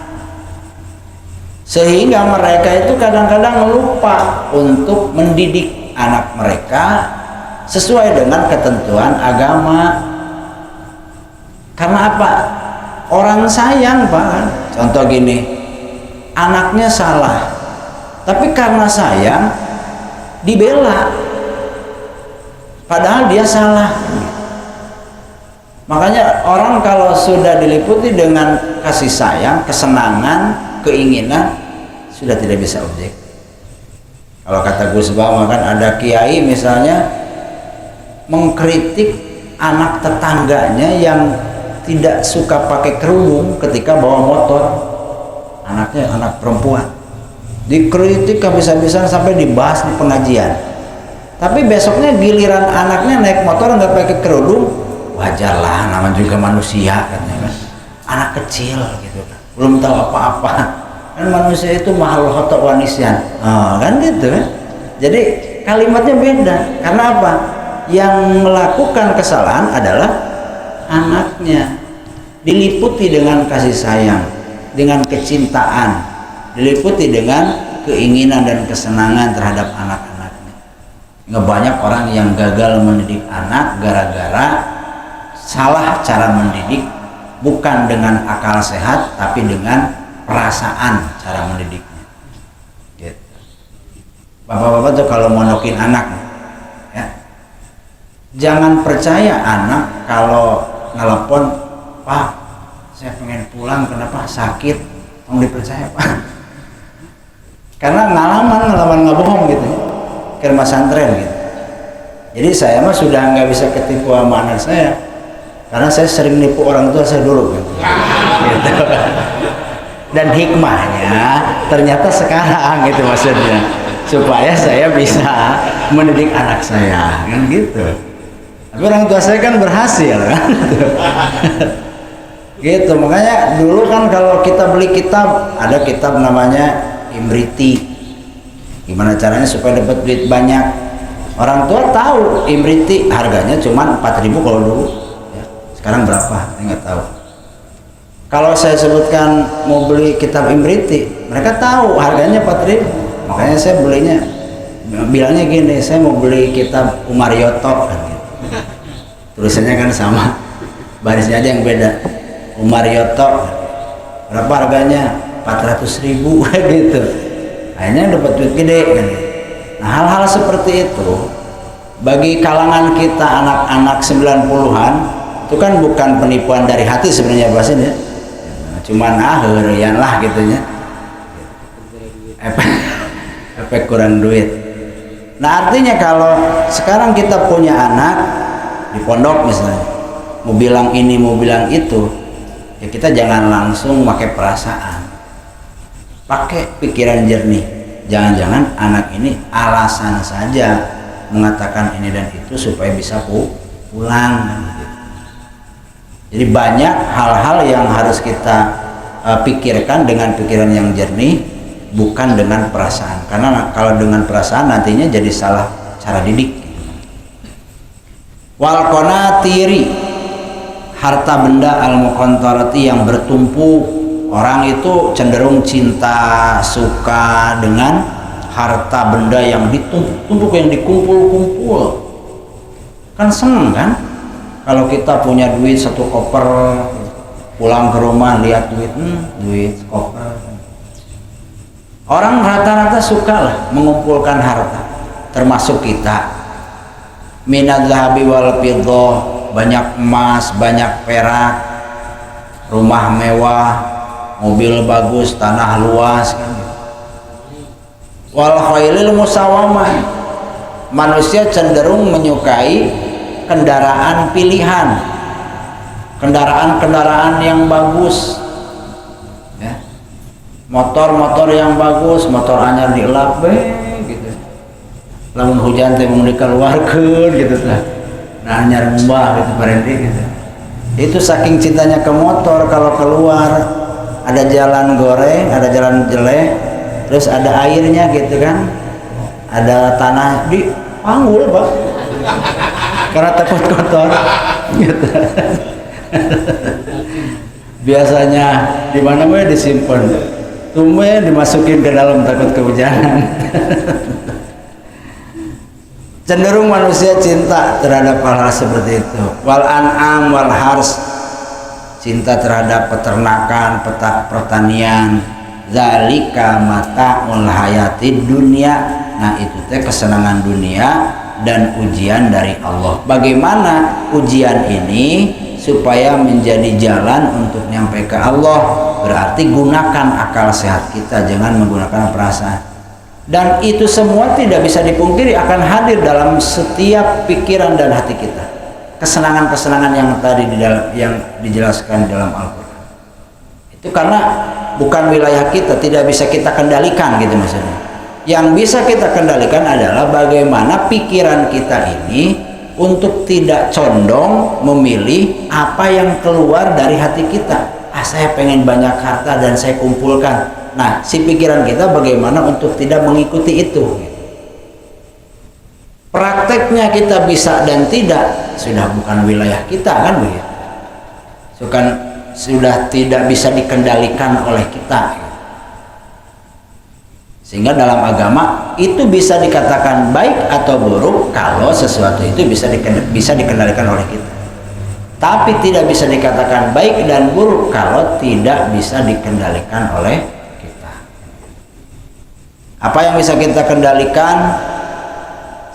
sehingga mereka itu kadang-kadang lupa untuk mendidik anak mereka sesuai dengan ketentuan agama. Karena apa? Orang sayang Pak. Contoh gini, anaknya salah, tapi karena sayang dibela. padahal dia salah. Makanya orang kalau sudah diliputi dengan kasih sayang, kesenangan, keinginan, sudah tidak bisa objek. Kalau kata Gus Bama kan ada kiai misalnya mengkritik anak tetangganya yang tidak suka pakai kerudung ketika bawa motor, anaknya anak perempuan, dikritik habis-habisan sampai dibahas di pengajian. Tapi besoknya giliran anaknya naik motor nggak pakai kerudung, wajarlah, namanya juga manusia katanya kan, anak kecil gitu kan, belum tahu apa-apa kan, manusia itu makhluk khotok wanisyan, kan gitu kan. Jadi kalimatnya beda. Karena apa? Yang melakukan kesalahan adalah anaknya, diliputi dengan kasih sayang, dengan kecintaan, diliputi dengan keinginan dan kesenangan terhadap anak-anaknya. Nggak banyak orang yang gagal mendidik anak gara-gara salah cara mendidik, bukan dengan akal sehat tapi dengan perasaan cara mendidiknya. Gitu. Bapak-bapak tuh kalau monokin anak, ya, jangan percaya anak kalau nelpon, Pak, saya pengen pulang, kenapa sakit, tolong dipercaya Pak. Karena ngalaman nggak bohong gitu, ke rumah santren gitu. Jadi saya mah sudah nggak bisa ketipu sama anak saya, karena saya sering nipu orang tua saya dulu gitu. Gitu. Dan hikmahnya ternyata sekarang gitu maksudnya, supaya saya bisa mendidik anak saya kan gitu. Tapi orang tua saya kan berhasil kan. Gitu. Makanya dulu kan kalau kita beli kitab, ada kitab namanya Imriti, gimana caranya supaya dapat duit banyak. Orang tua tahu Imriti harganya cuma 4.000 kalau dulu ya. Sekarang berapa saya nggak tahu. Kalau saya sebutkan mau beli kitab Imriti, mereka tahu harganya 4.000. Makanya saya belinya, bilangnya gini, saya mau beli kitab Umar Yoto kan gitu. Tulisannya kan sama, barisnya aja yang beda. Umar Yoto, berapa harganya? 400.000 gitu. Akhirnya dapat duit gede kan gitu. Nah, hal-hal seperti itu bagi kalangan kita anak-anak 90-an itu kan bukan penipuan dari hati sebenarnya bahasanya. Cuman herian lah gitunya, efek kurang duit. Nah artinya kalau sekarang kita punya anak di pondok misalnya, mau bilang ini mau bilang itu, ya kita jangan langsung pakai perasaan, pakai pikiran jernih. Jangan-jangan anak ini alasan saja mengatakan ini dan itu supaya bisa pulang. Jadi banyak hal-hal yang harus kita pikirkan dengan pikiran yang jernih, bukan dengan perasaan. Karena kalau dengan perasaan nantinya jadi salah cara didik. Wal qanatiri, harta benda al muqantarati yang bertumpu. Orang itu cenderung cinta, suka dengan harta benda yang ditumpuk, yang dikumpul-kumpul. Kan seneng kan? Kalau kita punya duit 1 koper, pulang ke rumah lihat duit, duit koper. Orang rata-rata suka lah mengumpulkan harta, termasuk kita. Minadz zahabi wal fiddah, banyak emas, banyak perak, rumah mewah, mobil bagus, tanah luas kan. Wal khailil musawamah, manusia cenderung menyukai kendaraan pilihan, kendaraan yang bagus, ya. Motor yang bagus, motor anyar dielap gitu. Lamun hujan teh mau dikeluarkeun gitu tah. Nah anyar mumbah gitu barende gitu. Itu saking cintanya ke motor, kalau keluar ada jalan goreng, ada jalan jelek, terus ada airnya gitu kan. Ada tanah di panggul, Pak. Karena takut kotor gitu. Biasanya di mana disimpan, tumben dimasukin ke dalam takut kehujanan. Cenderung manusia cinta terhadap hal-hal seperti itu. Wal an'am wal hars, cinta terhadap peternakan, pertanian. Zalika mata'ul hayatid dunia. Nah itu teh kesenangan dunia. dan ujian dari Allah. Bagaimana ujian ini supaya menjadi jalan untuk nyampe ke Allah? Berarti gunakan akal sehat kita, jangan menggunakan perasaan. Dan itu semua tidak bisa dipungkiri akan hadir dalam setiap pikiran dan hati kita. Kesenangan-kesenangan yang tadi yang dijelaskan dalam Al-Quran itu karena bukan wilayah kita, tidak bisa kita kendalikan gitu maksudnya. Yang bisa kita kendalikan adalah bagaimana pikiran kita ini untuk tidak condong memilih apa yang keluar dari hati kita. Saya pengen banyak harta dan saya kumpulkan. Nah, si pikiran kita bagaimana untuk tidak mengikuti itu. Prakteknya kita bisa dan tidak sudah bukan wilayah kita, kan begitu. Sudah tidak bisa dikendalikan oleh kita. Sehingga dalam agama itu bisa dikatakan baik atau buruk kalau sesuatu itu bisa dikendalikan oleh kita. Tapi tidak bisa dikatakan baik dan buruk kalau tidak bisa dikendalikan oleh kita. Apa yang bisa kita kendalikan?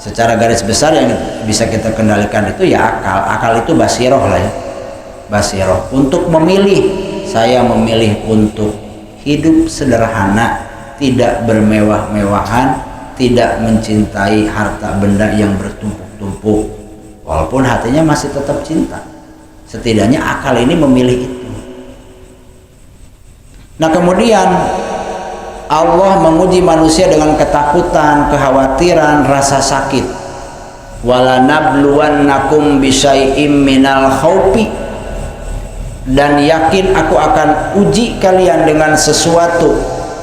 Secara garis besar yang bisa kita kendalikan itu ya akal. Akal itu basiroh lah ya. Basiroh untuk memilih. Saya memilih untuk hidup sederhana, tidak bermewah-mewahan, tidak mencintai harta benda yang bertumpuk-tumpuk, walaupun hatinya masih tetap cinta. Setidaknya akal ini memilih itu. Nah, kemudian Allah menguji manusia dengan ketakutan, kekhawatiran, rasa sakit. Wala nabluwannakum bisyai'im minal khaufi, dan yakin aku akan uji kalian dengan sesuatu.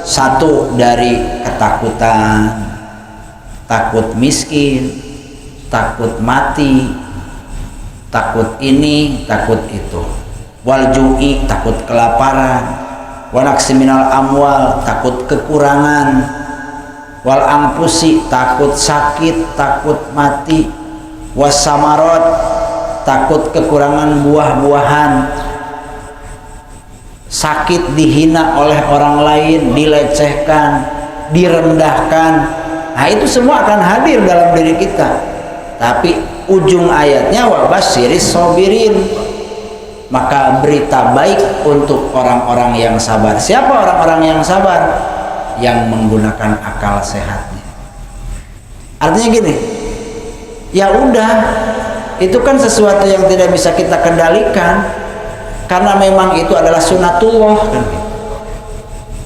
Satu dari ketakutan, takut miskin, takut mati, takut ini, takut itu. Wal ju'i, takut kelaparan. Wa naqsi minal amwal, takut kekurangan. Wal anfusi, takut sakit, takut mati. Was samarot, takut kekurangan buah-buahan. Sakit dihina oleh orang lain, dilecehkan, direndahkan. Nah, itu semua akan hadir dalam diri kita. Tapi ujung ayatnya wa basyiris sabirin, maka berita baik untuk orang-orang yang sabar. Siapa orang-orang yang sabar? Yang menggunakan akal sehatnya. Artinya gini, ya udah, itu kan sesuatu yang tidak bisa kita kendalikan, karena memang itu adalah sunatullah kan.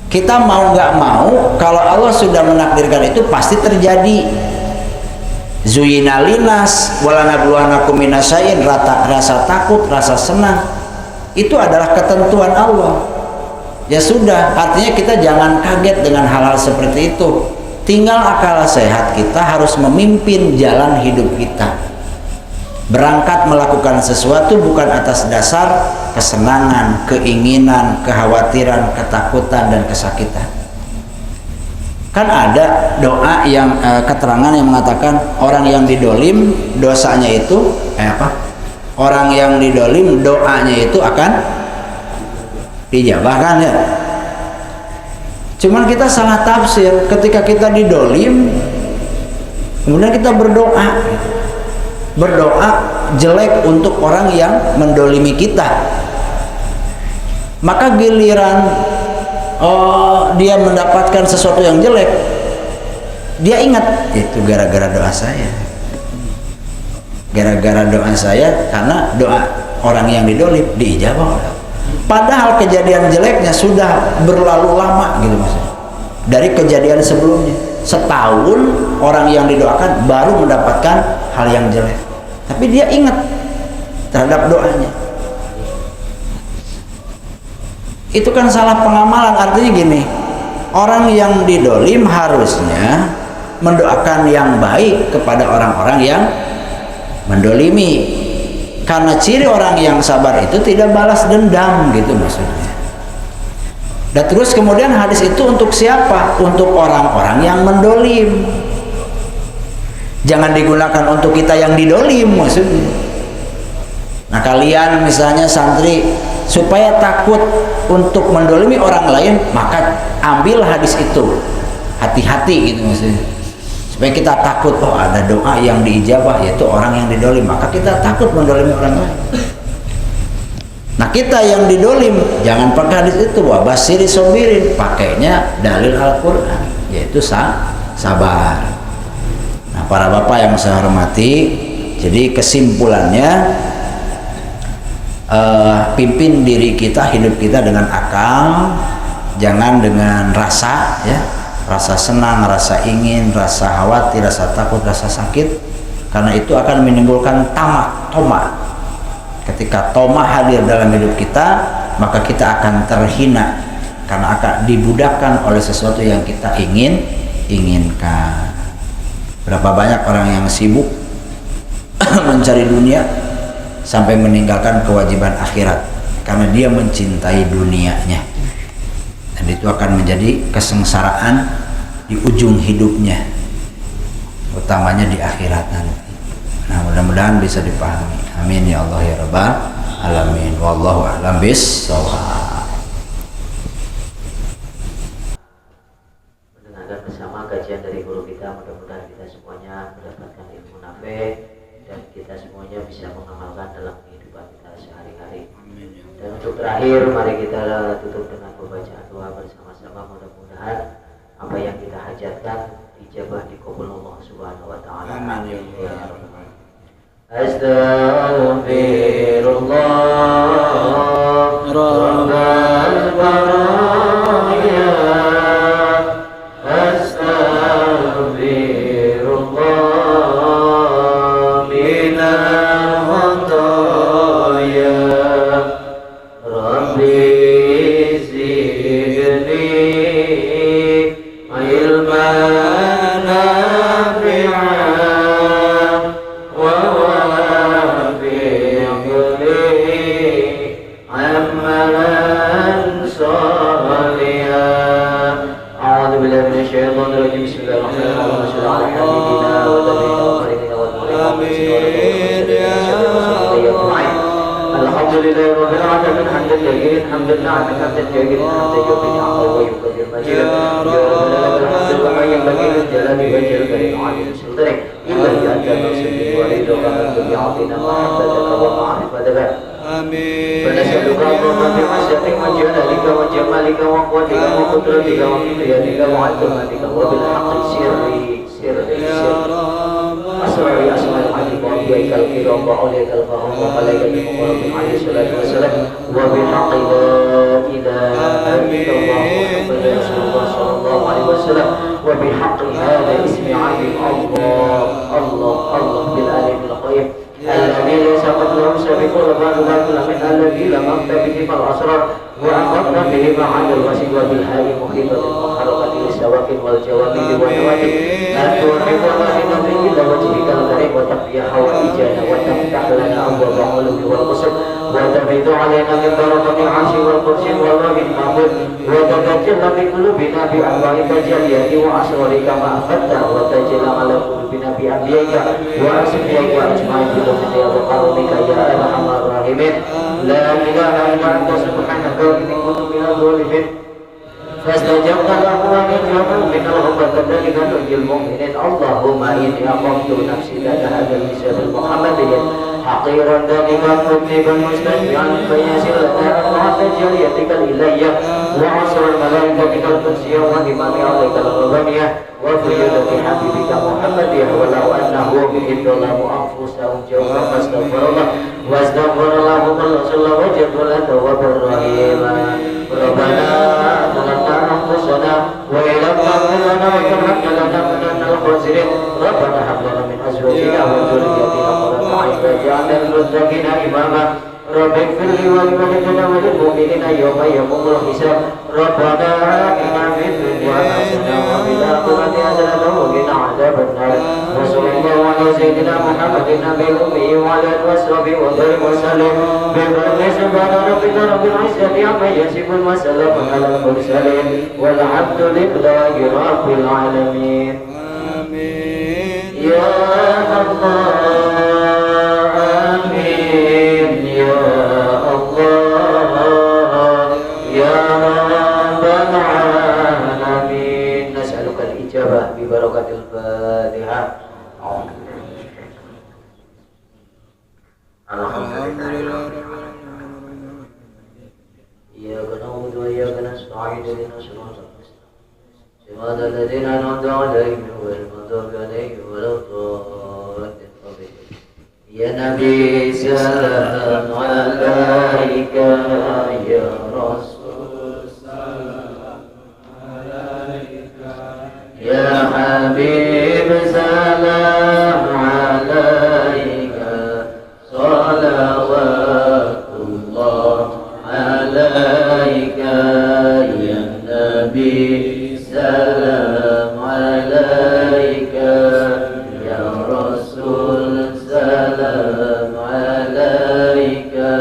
Kita mau nggak mau, kalau Allah sudah menakdirkan itu pasti terjadi. Zuyina linas wala nabluwanakum minasyai'in, rasa takut, rasa senang, itu adalah ketentuan Allah. Ya sudah, artinya kita jangan kaget dengan hal-hal seperti itu. Tinggal akal sehat kita harus memimpin jalan hidup kita. Berangkat melakukan sesuatu bukan atas dasar kesenangan, keinginan, kekhawatiran, ketakutan, dan kesakitan. Kan ada doa yang keterangan yang mengatakan orang yang didolim dosanya itu orang yang didolim doanya itu akan dijabahkan ya. Cuman kita salah tafsir. Ketika kita didolim, kemudian kita berdoa jelek untuk orang yang mendolimi kita, maka giliran dia mendapatkan sesuatu yang jelek, dia ingat itu gara-gara doa saya, karena doa orang yang didolim diijabah. Padahal kejadian jeleknya sudah berlalu lama gitu maksudnya, dari kejadian sebelumnya. Setahun orang yang didoakan baru mendapatkan hal yang jelek, tapi dia ingat terhadap doanya. Itu kan salah pengamalan. Artinya gini, orang yang didolim harusnya mendoakan yang baik kepada orang-orang yang mendolimi, karena ciri orang yang sabar itu tidak balas dendam gitu maksudnya. Dan terus kemudian hadis itu untuk siapa? Untuk orang-orang yang mendolim. Jangan digunakan untuk kita yang didolim maksudnya. Nah, kalian misalnya santri, supaya takut untuk mendolimi orang lain, maka ambil hadis itu, hati-hati gitu maksudnya, supaya kita takut, oh ada doa yang diijabah yaitu orang yang didolim, maka kita takut mendolimi orang lain. Nah kita yang didolim jangan pakai hadis itu, wa basyiri sobirin, pakainya dalil Al-Quran yaitu sabar. Nah para bapak yang saya hormati, jadi kesimpulannya pimpin diri kita, hidup kita dengan akal, jangan dengan rasa ya, rasa senang, rasa ingin, rasa khawatir, rasa takut, rasa sakit, karena itu akan menimbulkan toma. Ketika toma hadir dalam hidup kita, maka kita akan terhina karena akan dibudakkan oleh sesuatu yang kita inginkan. Berapa banyak orang yang sibuk mencari dunia sampai meninggalkan kewajiban akhirat karena dia mencintai dunianya, dan itu akan menjadi kesengsaraan di ujung hidupnya, utamanya di akhirat nanti. Nah mudah-mudahan bisa dipahami. Amin ya Allah ya Rabbal alamin. Wallahu a'lam bis-shawab. Mendengarkan bersama kajian dari guru kita, mudah-mudahan kita semuanya mendapatkan ilmu nafi dan kita semuanya bisa mengamalkan dalam kehidupan kita sehari-hari. Dan untuk terakhir, mari kita tutup dengan pembacaan doa bersama-sama. Mudah-mudahan apa yang kita hajatkan dijabah dikabul Allah Subhanahu wa taala. Amin ya rabbal alamin. Astaghfirullah Rabbal baraya, astaghfirullah minal khataya, Rabbi zidni ilman nafi'an wa wafiqni amalan salihan. A'udzu billahi minasyaitonir rajim. Bismillahirrahmanirrahim. Shallallahu alaihi wa sallam. Alhamdulillahi rabbil alamin. Hamdan katsiran, hamdan na'iman, hamdan katsiran, hamdan yu'ti ni'amahu wa yuqaddir majidah. Ya Rabbal alamin, bagil jalali wa jalali alim sultani. Illa ya anta subhanahu wa ta'ala bi'atina mahabbataka wa ma'rifataka. Amin. فنسألك اللهم بعزتك وجلالك وجمالك وقوتك وقدرتك وكبريائك وعظمتك وبالحق أسرع أسماء الحبيب وأنبيائك الكرام وأوليائك الفهم وملائكة المقربين عليه الصلاة والسلام وبحق لا إله إلا الله محمد رسول الله صلى الله عليه وسلم وبحق هذا اسم عظيم الله بالألف القيم الذي ليس قبله سابق ولا باطل من الذي لم أكتب به فالأسرار وأخذنا به معاد الوسيل وبالهاء مخيطة محرقة للسواك والجواب والنواتب أن توفقنا لنظر إلى وجهك الكريم وتقضي حوائجنا وتفتح لنا أبواب العلوم والقصر وتفيض علينا من بركة العرش والكرسي والله المحمود وتتجل بقلوبنا بأنواع التجليات وأسرارك ما أخذت وتجل على قلوبنا بأنبيائك وأصفيائك أجمعين برحمتك وكرمك يا أرحم الراحمين. لا إله إلا أنت سبحانك إني كنت من الظالمين. فاستجبنا له ونجعله من الغفر كذلك ننجي المؤمنين. اللهم إني أقمت نفسي لك هذا المثال المحمدي حقيرا ذلك مذنبا مستشفعا فيسر لنا أنواع جليتك الإلهية وعصر الملائكة القدسية وإمام عليك الربانية وفريدة حبيبك محمد ولو أنه بهم ظلموا أنفسهم جوفا فاستغفر الله واستغفر الله صلى الله وجد ولا تواب الرحيم. ربنا ظلمنا أنفسنا وإن لم تغفر لنا وترحمنا لنكونن من الخاسرين. ربنا هب لنا من أزواجنا وذرياتنا قرة أعين واجعلنا للمتقين إماما. رب اغفر لي ولوالدينا وللمؤمنين يوم يقوم الحساب. ربنا آتنا في الدنيا حسنة وفي الآخرة حسنة وقنا عذاب النار. وصلى الله على سيدنا محمد النبي الأمي وعلى آله وصحبه وسلم. بفضل سبحان ربك رب العزة عما يصفون وسلام على المرسلين والحمد لله رب العالمين. آمين يا الله. آمين يا الله يا رب العالمين. نسألك الإجابة ijabah bi barakatil Fatihah. Alhamdulillah. Iyyaka na'budu wa iyyaka nasta'in ihdinas siratal mustaqim. Siratal ladzina an'amta 'alaihim ghairil maghdubi 'alaihim waladdallin. Ya Nabi salam alaika, ya Rasul salam alaika, ya Habib salam alaika, salawatullah alaika, ya Nabi salam alaika, ya Rasul salam alaika,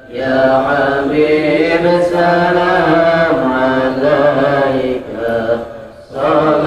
ya Habib salam alaika, salam